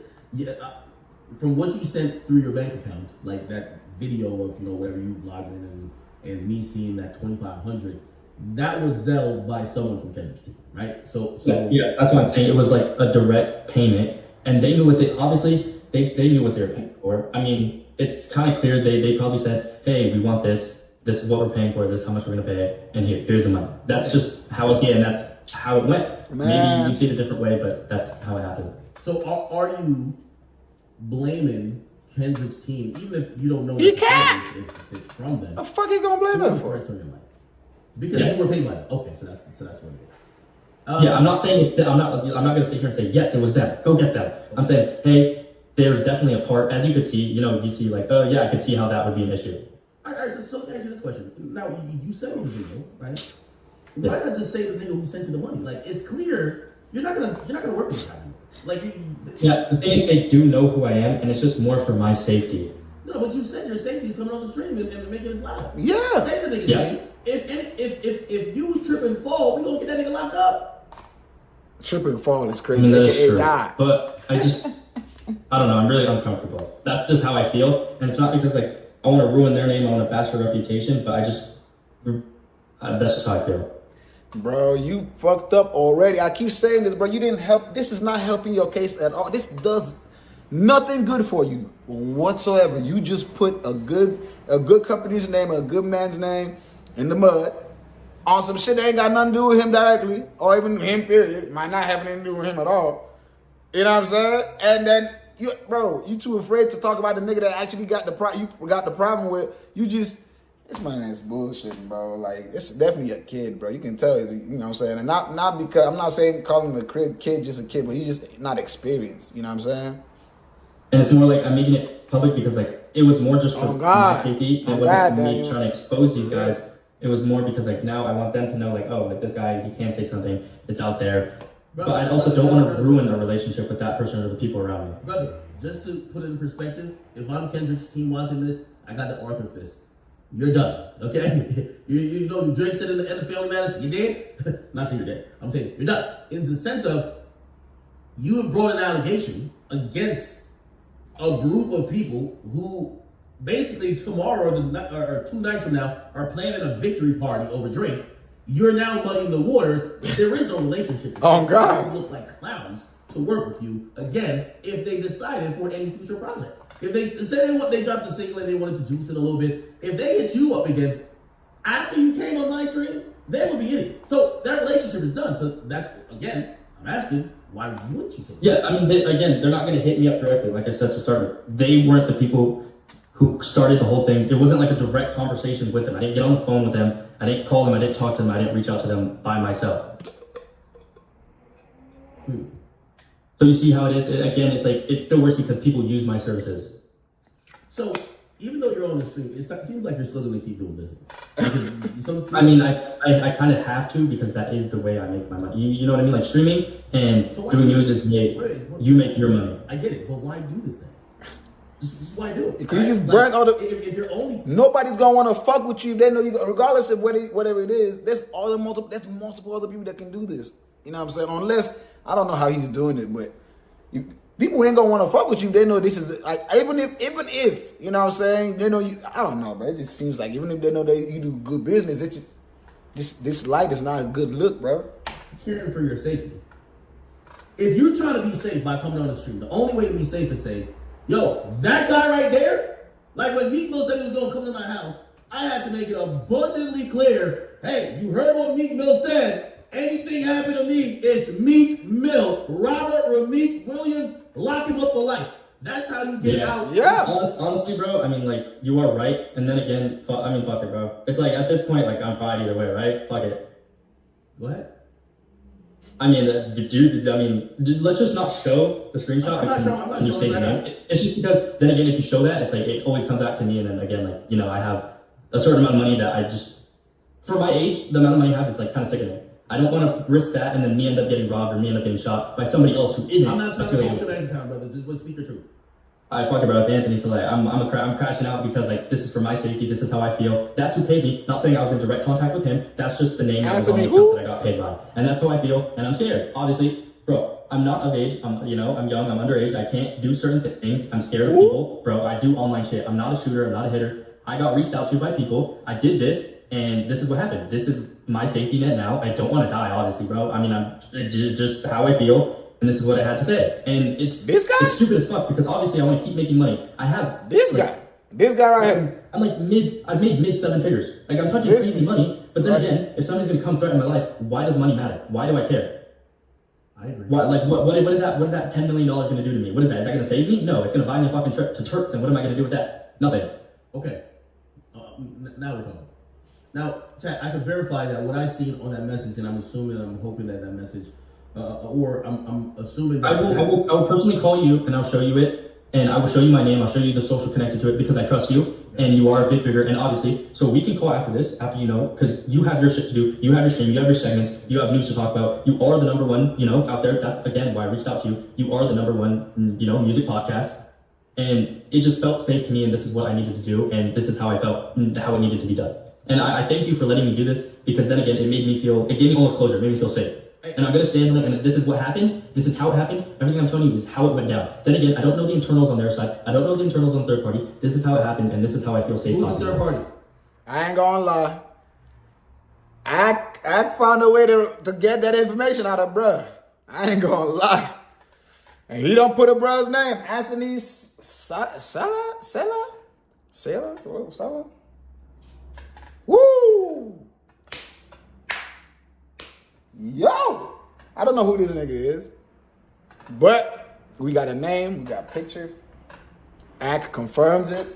from what you sent through your bank account, like that video of, you know, whatever you logged in and me seeing that 2,500, that was Zelle by someone from Kendrick's team, right? So yeah, that's what I'm saying. It was like a direct payment, and they knew what they knew what they were paying for. I mean, it's kind of clear they probably said, hey, we want this. This is what we're paying for. This is how much we're gonna pay, and here's the money. That's just how I see it, and that's how it went. Man. Maybe you see it a different way, but that's how it happened. So are you blaming Kendrick's team, even if you don't know He can't. if it's from them? The fuck you gonna blame him for? On your life? Because you were paid by them. Okay, so that's what it is. Yeah, I'm not saying I'm not gonna sit here and say yes, it was them. Go get them. I'm saying, hey, there's definitely a part. As you could see, you see like, oh yeah, I could see how that would be an issue. All right, so let me answer this question. Now you sent me the video, right? Why not just say the nigga who sent you the money? Like, it's clear you're not gonna work with that anymore. Like, yeah, the thing is, they do know who I am, and it's just more for my safety. No, but you said your safety is coming on the stream and making us live. Yeah. Say the nigga's name. If you trip and fall, we gonna get that nigga locked up. Trip and fall is I crazy. mean, They that's can true. die. But I don't know. I'm really uncomfortable. That's just how I feel, and it's not because like I want to ruin their name, I want to bash their reputation, but that's just how I feel. Bro, you fucked up already. I keep saying this, bro. You didn't help. This is not helping your case at all. This does nothing good for you whatsoever. You just put a good company's name, a good man's name in the mud on some shit that ain't got nothing to do with him directly, or even him, period. It might not have anything to do with him at all. You know what I'm saying? And then, you too afraid to talk about the nigga that actually got the problem with. You just, this man is bullshitting, bro. Like, it's definitely a kid, bro. You can tell, you know what I'm saying? And not because, I'm not saying calling him a kid, just a kid, but he's just not experienced. You know what I'm saying? And it's more like I'm making it public because, like, it was more just for my safety. It wasn't me trying to expose these guys. It was more because, like, now I want them to know, like, oh, like, this guy, he can't say something. It's out there. But I also don't want to ruin a relationship with that person or the people around me. Brother, just to put it in perspective, if I'm Kendrick's team watching this, I got the Arthur fist. You're done, okay? you know, Drake said in the end of Family Matters, you dead? Not saying you're dead. I'm saying you're done. In the sense of, you have brought an allegation against a group of people who basically tomorrow or 2 nights from now are planning a victory party over Drake. You're now muddying the waters. There is no relationship. Oh, God. They look like clowns to work with you again if they decided for any future project. If they say they dropped the single and they wanted to juice it a little bit, if they hit you up again after you came on my stream, they would be idiots. So that relationship is done. So that's, again, I'm asking, why wouldn't you say that? Yeah, I mean, they're not going to hit me up directly. Like I said to start with, they weren't the people who started the whole thing. It wasn't like a direct conversation with them. I didn't get on the phone with them. I didn't call them. I didn't talk to them. I didn't reach out to them by myself. So you see how it is? Again, it's like, it still works because people use my services. So even though you're on the stream, it seems like you're still going to keep doing business. I mean, I kind of have to because that is the way I make my money. You know what I mean? Like streaming and doing news is you make your money. I get it, but why do this then? This is why I do it. Because you just burn all the. If you're only, nobody's gonna want to fuck with you if they know you. Regardless of whatever it is, there's multiple other people that can do this. You know what I'm saying? Unless I don't know how he's doing it, but people ain't gonna want to fuck with you. They know this is like even if you know what I'm saying. They know you. I don't know, but it just seems like even if they know that you do good business, it's just this light is not a good look, bro. Caring for your safety. If you're trying to be safe by coming on the stream, the only way to be safe is say, yo, that guy right there, like when Meek Mill said he was going to come to my house, I had to make it abundantly clear, hey, you heard what Meek Mill said. Anything happen to me, it's Meek Mill. Robert Rameek Williams, lock him up for life. That's how you get out. Yeah. Honestly, bro, I mean, like, you are right. And then again, fuck it, bro. It's like, at this point, like, I'm fine either way, right? Fuck it. Go ahead. I mean, let's just not show the screenshot. I'm not showing that. It's just because, then again, if you show that, it's like, it always comes back to me. And then again, like, you know, I have a certain amount of money that I just, for my age, the amount of money I have is like kind of sickening. I don't want to risk that and then me end up getting robbed or me end up getting shot by somebody else who isn't. I'm not trying to bullshit your bank account, brother. Just speak the truth. I fuck it, bro. It's Anthony. So like, I'm crashing out because like this is for my safety. This is how I feel. That's who paid me. Not saying I was in direct contact with him. That's just the name that was on the account that I got paid by, and that's how I feel. And I'm scared. Obviously, bro. I'm not of age. I'm young. I'm underage. I can't do certain things. I'm scared of people, bro. I do online shit. I'm not a shooter. I'm not a hitter. I got reached out to by people. I did this, and this is what happened. This is my safety net now. I don't want to die, obviously, bro. I mean, I'm just how I feel. And this is what I had to say. And it's stupid as fuck because obviously I want to keep making money. I have this guy right here. I'm like I've made mid 7 figures. Like I'm touching crazy money. But then again, if somebody's gonna come threaten my life, why does money matter? Why do I care? I agree. What is that? What is that $10 million gonna do to me? What is that? Is that gonna save me? No, it's gonna buy me a fucking trip to Turks. And what am I gonna do with that? Nothing. Okay. Now we're talking. Now, Chad, I can verify that what I seen on that message, and I'm hoping that message. I'm assuming that I will personally call you and I'll show you it and I will show you my name. I'll show you the social connected to it because I trust you and you are a big figure and obviously so we can call after this after you know because you have your shit to do, you have your stream, you have your segments, you have news to talk about, you are the number one out there. That's again why I reached out to you. You are the number one music podcast and it just felt safe to me and this is what I needed to do and this is how I felt how it needed to be done and I thank you for letting me do this because then again it gave me almost closure, it made me feel safe. And I'm going to stand on it, and this is what happened. This is how it happened. Everything I'm telling you is how it went down. Then again, I don't know the internals on their side. I don't know the internals on third party. This is how it happened, and this is how I feel safe. Who's the third party? I ain't gonna lie. I found a way to get that information out of bruh. I ain't gonna lie. And he don't put a brother's name, Anthony Sella? Woo! Yo! I don't know who this nigga is. But we got a name, we got a picture. Ack confirms it.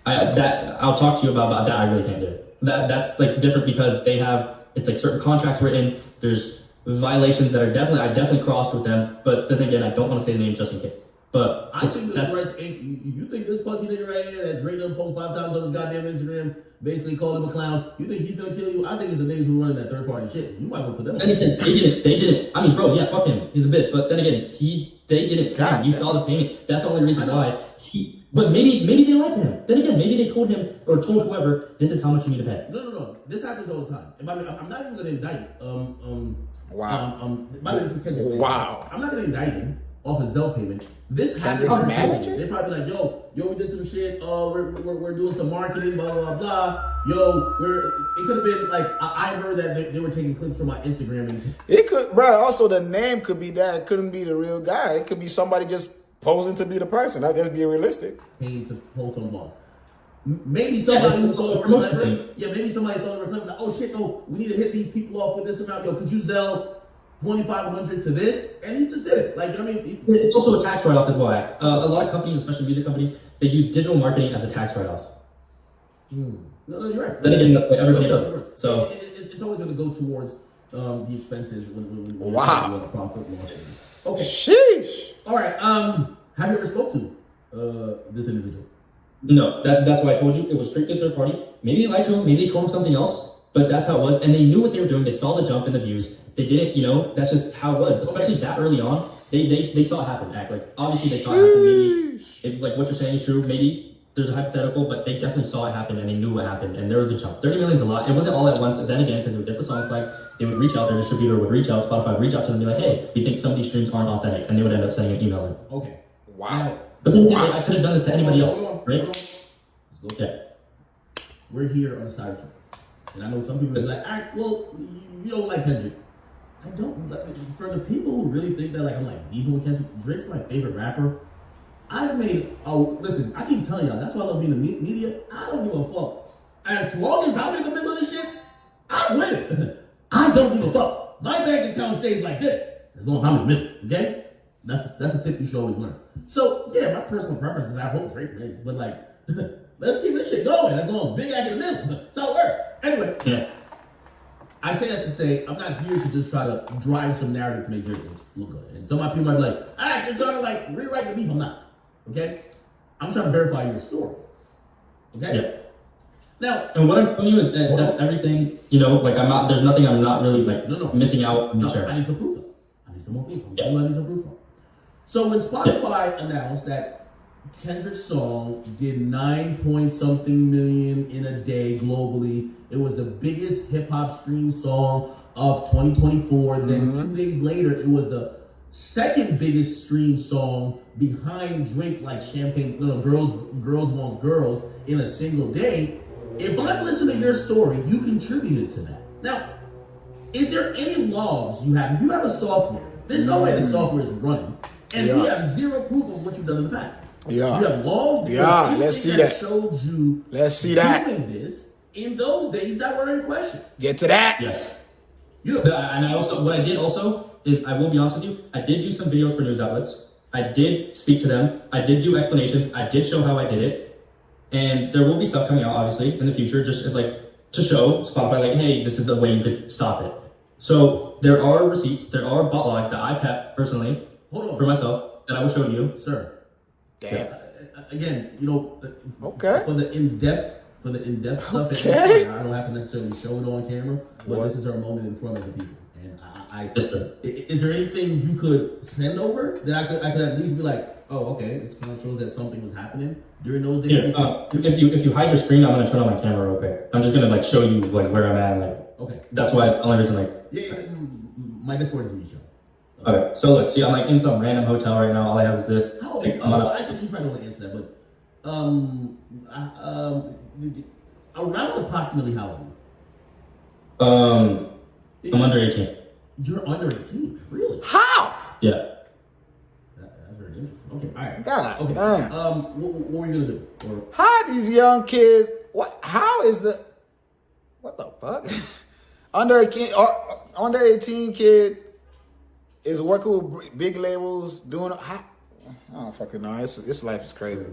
I'll talk to you about that. I really can't do it. That's like different because they have, it's like certain contracts written. There's violations that are I definitely crossed with them. But then again, I don't want to say the name just in case. But I think you think this punchy nigga right here that Drake done post 5 times on his goddamn Instagram, basically called him a clown. You think he's gonna kill you? I think it's the niggas who running that third party shit. You might want to put them on. Then again, they didn't. I mean, bro, yeah, fuck him. He's a bitch. But then again, they didn't pay him. You saw the payment. That's the only reason why But maybe they liked him. Then again, maybe they told him or told whoever, this is how much you need to pay. No. This happens all the time. And I'm not even gonna indict. Wow. By the way, this is Kendrick Lamar. Wow. I'm not gonna indict him off a Zelle payment. This happens. They probably like, yo, we did some shit. We're doing some marketing, blah blah blah. Yo, it could have been like I heard that they were taking clips from my Instagram and it could, bro. Also, the name could be that. It couldn't be the real guy. It could be somebody just posing to be the person. That just be realistic. Paying to post on blogs. Maybe somebody who thought it was clever. Yeah, maybe somebody thought it was clever. Like, oh shit, no, we need to hit these people off with this amount. Yo, could you Zelle 2,500 to this? And he just did it. Like, I mean, it's also a tax write-off as well. A lot of companies, especially music companies, they use digital marketing as a tax write-off. No, you're right. Then again, everybody does it. So it's always going to go towards the expenses when wow. the profit loss. Okay. Sheesh. All right. Have you ever spoke to this individual? No, that's why I told you it was strictly third party. Maybe they lied to him, maybe they told him something else, but that's how it was. And they knew what they were doing. They saw the jump in the views. They didn't, that's just how it was. Especially that early on, they saw it happen. Like obviously they saw it happen. Maybe if, like what you're saying is true. Maybe there's a hypothetical, but they definitely saw it happen and they knew what happened. And there was a jump. 30 million is a lot. It wasn't all at once. And then again, because they would get the song flag, they would reach out. Their distributor would reach out. Spotify would reach out to them and be like, "Hey, we think some of these streams aren't authentic," and they would end up sending an email in. Okay. Wow. But then I could have done this to anybody else, right? Let's go fast. We're here on the side track. And I know some people are like, well, you don't like Kendrick. I don't. For the people who really think that, like, I'm like beefing with Kendrick, Drake's my favorite rapper. Listen, I keep telling y'all, that's why I love being in the media. I don't give a fuck. As long as I'm in the middle of this shit, I win it. I don't give a fuck. My bank account stays like this, as long as I'm in the middle, okay? That's a tip you should always learn. So, yeah, my personal preference is I hope Drake wins, but like, let's keep this shit going as long as Big Act in the middle. That's how it works. Anyway, yeah. I say that to say I'm not here to just try to drive some narrative to make Drake look good. And some of my people might be like, you're trying to like rewrite the beef. I'm not. Okay? I'm trying to verify your story. Okay? Yeah. Now, and what I'm telling you is that that's everything, like there's nothing I'm not really like missing out. No, I need some proof though. I need some more proof. I need some proof. So when Spotify announced that Kendrick's song did 9-point-something million in a day globally, it was the biggest hip hop stream song of 2024. Mm-hmm. Then 2 days later, it was the second biggest stream song behind Drake, like Champagne, Girls Wants Girls in a single day. If I listen to your story, you contributed to that. Now, is there any logs you have? If you have a software, there's no way the software is running, and you have zero proof of what you've done in the past. Yeah. You have logs. Yeah, let's see that. Showed you. Let's see that. Doing this in those days that were in question. Get to that. Yes. And I also, what I did also is, I will be honest with you, I did do some videos for news outlets. I did speak to them. I did do explanations. I did show how I did it. And there will be stuff coming out, obviously, in the future, just as like to show Spotify, like, hey, this is a way you could stop it. So there are receipts, there are bot logs that I've kept personally for myself that I will show you, sir. Damn. Yeah. Again, okay. For the in-depth stuff, I don't have to necessarily show it on camera, but this is our moment in front of the people. And is there anything you could send over that I could at least be like, oh, okay, this kind of shows that something was happening during those days? Yeah, if you hide your screen, I'm gonna turn on my camera real quick. I'm just gonna like show you like where I'm at, okay. That's why the only reason my Discord is Misha. Okay, so look, see, I'm like in some random hotel right now. All I have is this. Actually, you probably don't want to answer that, but around approximately how old? I'm under 18. You're under 18, really? How? Yeah. That's very interesting. Okay, all right. God, Okay. man. What were you gonna do? Or, How these young kids? What? How is the? What the fuck? Under 18 kid is working with big labels, doing. I don't fucking know. This life is crazy.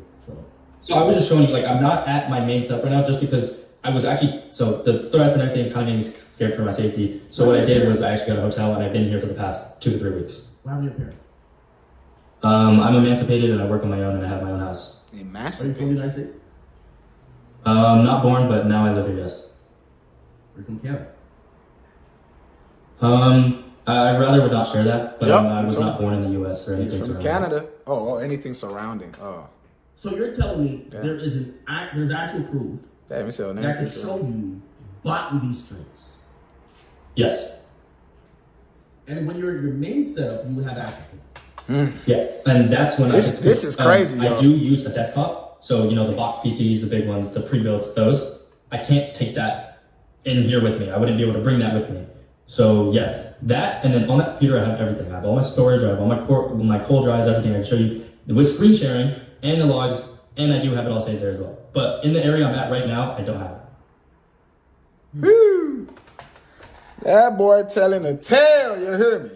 So I was just showing you, like, I'm not at my main setup right now just because I was actually, so the threats and everything kind of made me scared for my safety. So what I did was I actually got a hotel and I've been here for the past 2 to 3 weeks. what happened to your parents? I'm emancipated and I work on my own and I have my own house. Are you Emancipated. from the United States? Not born, but now I live here, yes. Are you from Canada? I rather would not share that, but Yep, I was that's not born in the U.S. or He's anything. from surrounding. Canada. Oh, anything surrounding. Oh, So you're telling me Yeah. there's actual proof damn, let me see her name. that can show you bought these strings. Yes. And when you're at your main setup, you would have access to them. Yeah, and that's when This is crazy, yo. I do use a desktop, so the box PCs, the big ones, the pre-builds, those. I can't take that in here with me. I wouldn't be able to bring that with me. So yes, that, and then on that computer I have everything. I have all my storage, I have all my cold drives, everything. I can show you with screen sharing and the logs, and I do have it all saved there as well. But in the area I'm at right now, I don't have it. Whew. That boy telling a tale. You hear me?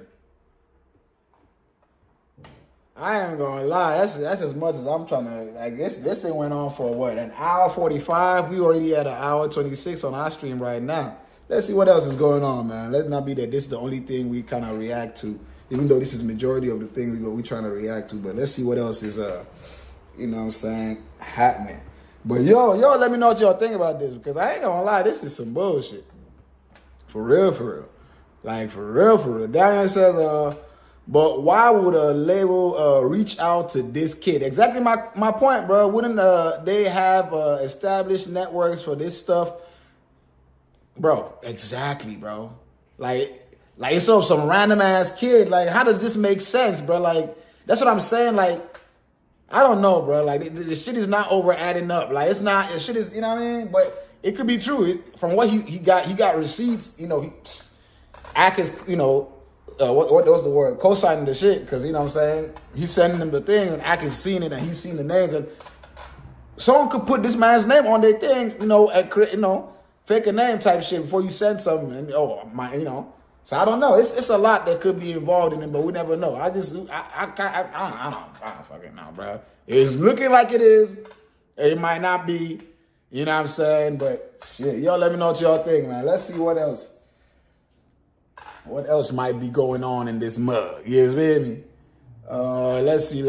I ain't gonna lie. That's as much as I'm trying to. Like this thing went on for what, an hour 45. We already at an hour 26 on our stream right now. Let's see what else is going on, man. Let's not be that this is the only thing we kind of react to, even though this is majority of the things we trying to react to. But let's see what else is you know what I'm saying, happening. But yo, let me know what y'all think about this, because I ain't gonna lie, this is some bullshit. For real. Like, for real. Darian says, but why would a label reach out to this kid? Exactly my point, bro. Wouldn't they have established networks for this stuff? Bro, exactly, bro. Like it's some random ass kid. Like, how does this make sense, bro? Like, that's what I'm saying. Like, I don't know, bro. Like, the shit is not over adding up. Like, it's not. Shit is, you know what I mean? But it could be true. From what he got receipts. You know, Ack is, you know, what was the word? Co-signing the shit, because you know what I'm saying. He's sending them the thing, and Ack is seeing it, and he's seen the names, and someone could put this man's name on their thing, you know, fake a name type shit before you send something, and you know. So I don't know. It's a lot that could be involved in it, but we never know. I don't fucking know, bro. It's looking like it is. It might not be. You know what I'm saying? But shit, y'all let me know what y'all think, man. Let's see what else. What else might be going on in this mug? You hear me? Let's see.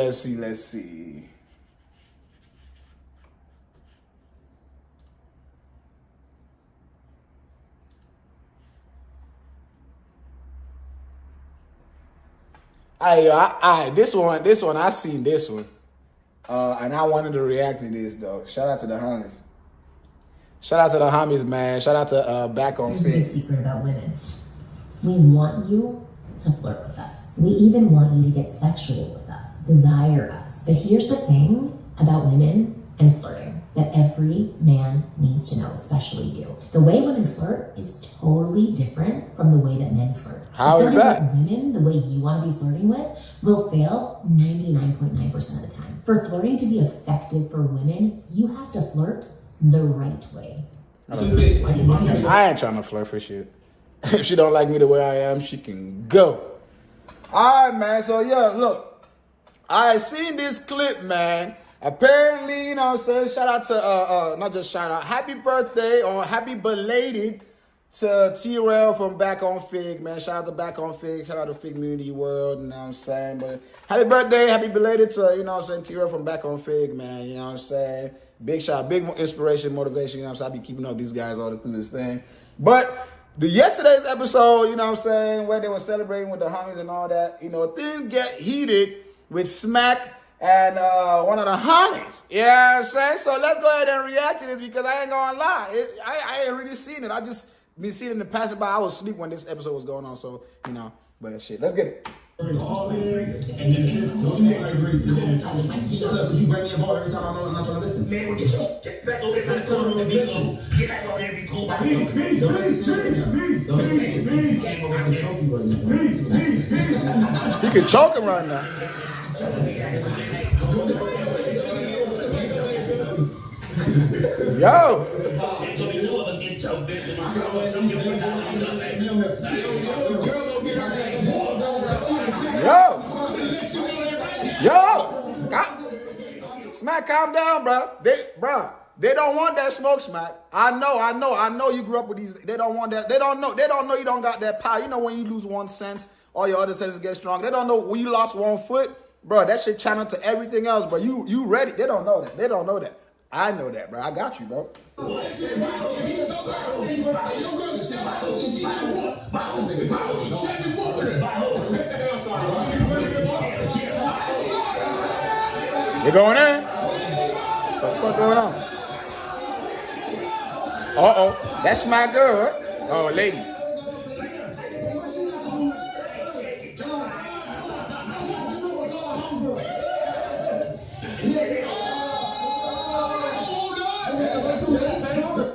This one, I seen this one. And I wanted to react to this, though. Shout out to the homies. Shout out to the homies, man. Shout out to BACKONFIGG. Here's the big secret about women. We want you to flirt with us. We even want you to get sexual with us, desire us. But here's the thing about women and flirting that every man needs to know, especially you. The way women flirt is totally different from the way that men flirt. How is that? Women, the way you want to be flirting with, will fail 99.9% of the time. For flirting to be effective for women, you have to flirt the right way. I ain't trying to flirt for shit. If she don't like me the way I am, she can go. All right, man. So, yeah, look. I seen this clip, man. Apparently, you know what I'm saying, shout out to, not just shout out, happy birthday or happy belated to Trells from BACKONFIGG, man. Shout out to BACKONFIGG, shout out to Fig Community World, you know what I'm saying. But happy birthday, happy belated to, you know what I'm saying, Trells from BACKONFIGG, man, you know what I'm saying. Big shout, big inspiration, motivation, you know what I'm saying. I be keeping up these guys all through this thing. But yesterday's episode, you know what I'm saying, where they were celebrating with the homies and all that, you know, things get heated with Smac and one of the homies. You know what I'm saying? So let's go ahead and react to this, because I ain't gonna lie. I ain't really seen it. I just been seeing it in the passing by. I was asleep when this episode was going on, so, you know, but shit, let's get it. All in, and then don't you make like great. Shut up, because you bring me involved every time I'm not trying to listen. Man, well, get your shit back over there. Get back on there and be cool. He can choke him right now. Yo. Yo. Smac, calm down, bro. They don't want that smoke, Smac. I know you grew up with these. They don't want that. They don't know you don't got that power. You know when you lose 1 sense, all your other senses get strong. They don't know when you lost 1 foot, bro, that shit channeled to everything else, bro. You ready? They don't know that. They don't know that. I know that, bro. I got you, bro. You going in? What the fuck going on? Uh-oh. That's my girl. Oh, lady.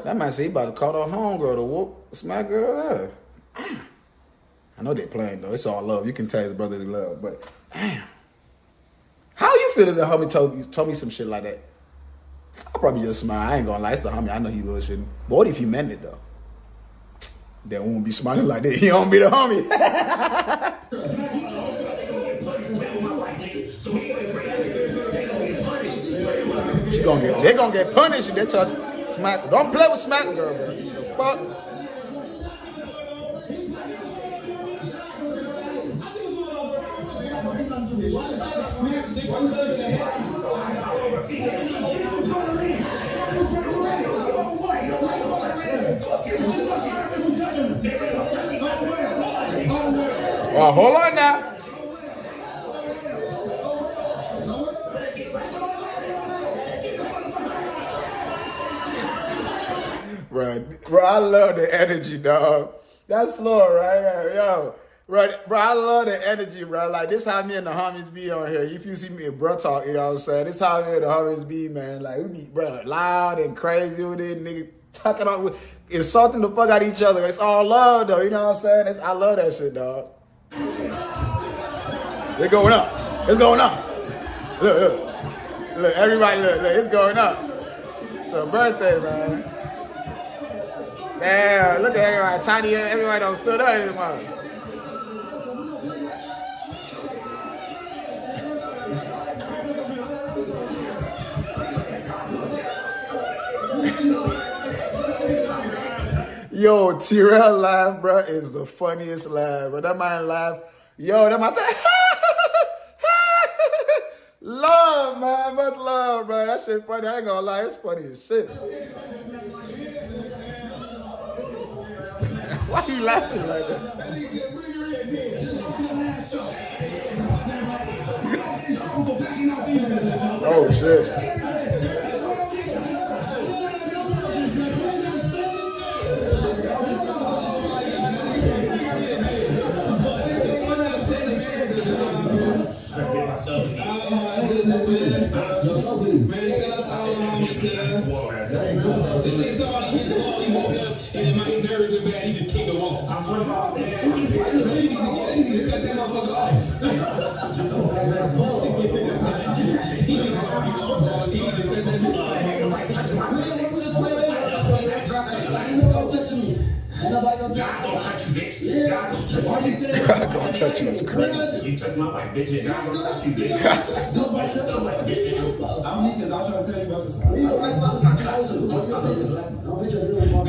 That man say he about to call her homegirl to whoop Smac girl there. I know they playing though. It's all love. You can tell his brotherly love, but damn. How you feel if the homie told me some shit like that? I'll probably just smile. I ain't gonna lie. It's the homie. I know he bullshitting. But what if he meant it though? They won't be smiling like that. He don't be the homie. They gonna get punished if they touch Smac. Don't play with Smac girl, bro. Fuck. Oh, hold on now. Bro, I love the energy, dog. That's Floyd, right? Yo, right, bro, I love the energy, bro. Like, this how me and the homies be on here. If you see me and bro talk, you know what I'm saying? This how me and the homies be, man. Like, we be, bro, loud and crazy with it, nigga, talking on, insulting the fuck out of each other. It's all love, though, you know what I'm saying? I love that shit, dog. It's going up. It's going up. Look, everybody, look, it's going up. It's a birthday, man. Damn, look at everybody. Tiny, everybody don't stood up anymore. Yo, Trells laugh, bro, is the funniest laugh, bro. That man laugh. Yo, that man say, love, man, much love, bro. That shit funny. I ain't gonna lie, it's funny as shit. Why you laughing like that? Oh, shit. God gonna touch you is crazy. You touch my wife, bitch. God gonna touch you, bitch. Nobody touch my wife, bitch. I'm niggas. I'm trying to tell you about this. Man,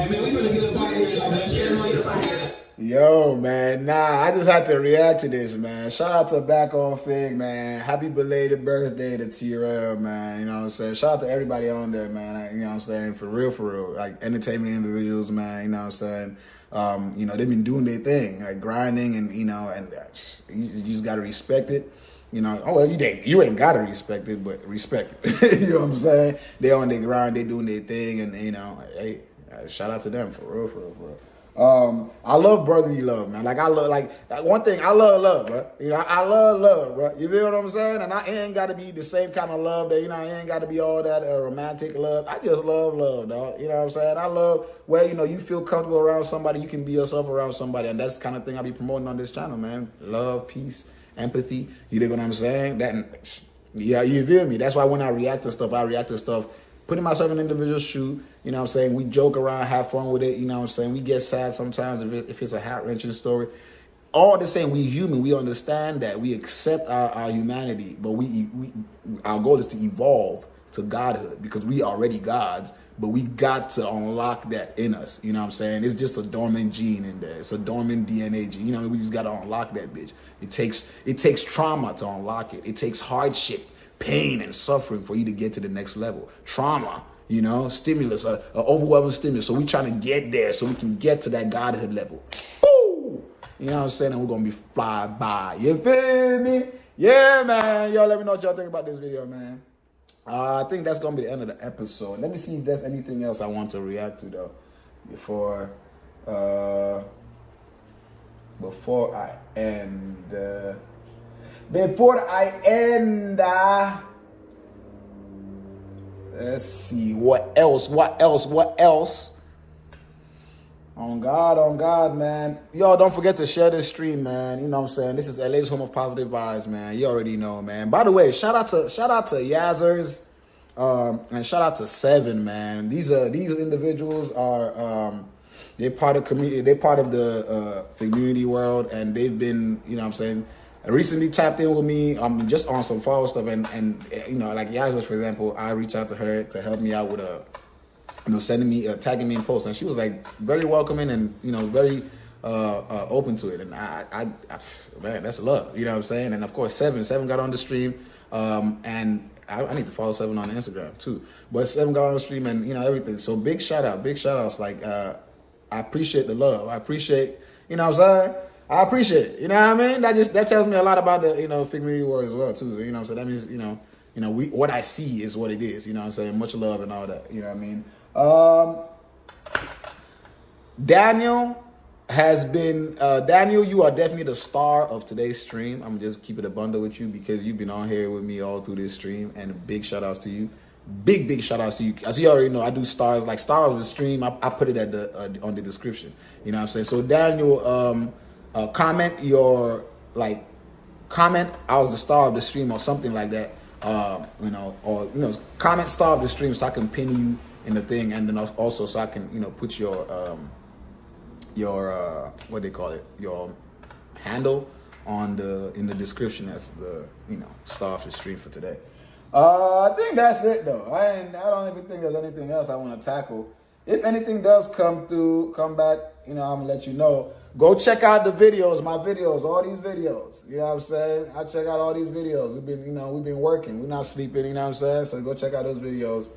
we gonna get a body. Yo, man, nah, I just had to react to this, man. Shout out to BACKONFIGG, man. Happy belated birthday to Trells, man. You know what I'm saying? Shout out to everybody on there, man. You know what I'm saying? For real. Like, entertainment individuals, man. You know what I'm saying? You know, they've been doing their thing, like grinding, and, you know, and you just got to respect it. You know, oh, well, you ain't got to respect it, but respect it. You know what I'm saying? They on their grind, they doing their thing, and, you know, hey, shout out to them, for real. I love brotherly love, man. Like I love, like one thing, I love, bro. You know, I love love, bro. You feel what I'm saying? And I ain't got to be the same kind of love that, you know, it ain't got to be all that romantic love. I just love, dog. You know what I'm saying? I love where, you know, you feel comfortable around somebody, you can be yourself around somebody, and that's the kind of thing I be promoting on this channel, man. Love, peace, empathy. You dig what I'm saying? That, yeah, you feel me? That's why when I react to stuff, putting myself in an individual shoe, you know what I'm saying? We joke around, have fun with it, you know what I'm saying? We get sad sometimes if it's a heart-wrenching story. All the same, we human, we understand that, we accept our humanity, but our goal is to evolve to godhood because we already gods, but we got to unlock that in us, you know what I'm saying? It's just a dormant gene in there. It's a dormant DNA gene, you know, we just got to unlock that bitch. It takes trauma to unlock it. It takes hardship, pain and suffering for you to get to the next level. Trauma, you know, stimulus, an overwhelming stimulus. So we trying to get there so we can get to that godhood level. Woo! You know what I'm saying? And we're going to be fly by. You feel me? Yeah, man. Yo, let me know what y'all think about this video, man. I think that's going to be the end of the episode. Let me see if there's anything else I want to react to, though, before I end. Before I end, let's see, what else? On God, man. Yo, don't forget to share this stream, man. You know what I'm saying? This is LA's home of positive vibes, man. You already know, man. By the way, shout out to Yazzers, and shout out to Seven, man. These individuals are, they're part of community, they're part of the community world, and they've been, you know what I'm saying, recently tapped in with me just on some follow stuff, and you know, like Yazzers, for example, I reached out to her to help me out with sending me, tagging me in posts, and she was like very welcoming and, you know, very open to it, and I man, that's love, you know what I'm saying? And of course, Seven got on the stream, and I need to follow Seven on Instagram too, but Seven got on the stream and, you know, everything. So big shout outs, like I appreciate the love, I appreciate, you know what I'm saying? I appreciate it. You know what I mean? That tells me a lot about the, you know, Fig Community World as well too. So, you know what I'm saying? That means, you know, what I see is what it is. You know what I'm saying? Much love and all that. You know what I mean? Daniel has been Daniel, you are definitely the star of today's stream. I'm just keep it a bundle with you because you've been on here with me all through this stream, and big shout outs to you. Big shout outs to you. As you already know, I do stars, like stars of the stream. I put it at the on the description. You know what I'm saying? So Daniel, comment I was the star of the stream or something like that, you know, or, you know, comment star of the stream so I can pin you in the thing, and then also so I can, you know, put your what they call it, your handle in the description as the, you know, star of the stream for today. I think that's it though. I don't even think there's anything else I want to tackle. If anything does come back, you know, I'm gonna let you know. Go check out the videos, my videos, all these videos. You know what I'm saying? I check out all these videos. We've been working. We're not sleeping, you know what I'm saying? So go check out those videos.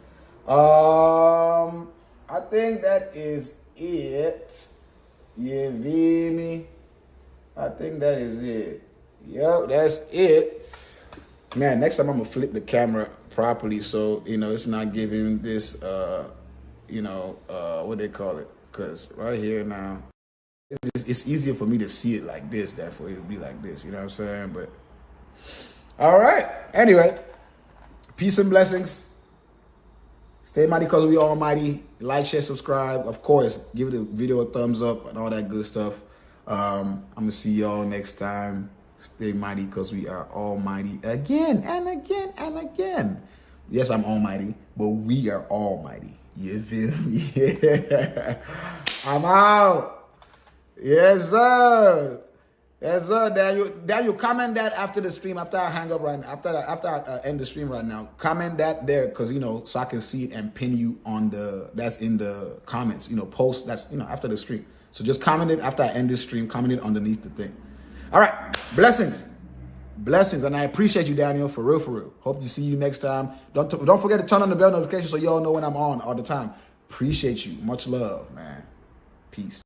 I think that is it. You feel me? I think that is it. Yep, that's it. Man, next time I'm gonna flip the camera properly so, you know, it's not giving this you know, what they call it. Cause right here now, it's easier for me to see it like this than for it to be like this, you know what I'm saying? But all right. Anyway, peace and blessings. Stay mighty because we almighty. Like, share, subscribe. Of course, give the video a thumbs up and all that good stuff. I'm gonna see y'all next time. Stay mighty because we are almighty again and again and again. Yes, I'm almighty, but we are almighty. You feel me? Yeah. I'm out. Yes, sir. Yes, sir. Daniel, comment that after the stream, after I hang up right now, after I end the stream right now. Comment that there, because, you know, so I can see it and pin you on that's in the comments, you know, post that's, you know, after the stream. So just comment it after I end this stream, comment it underneath the thing. All right. Blessings. Blessings. And I appreciate you, Daniel, for real. Hope to see you next time. Don't forget to turn on the bell notification so y'all know when I'm on all the time. Appreciate you. Much love, man. Peace.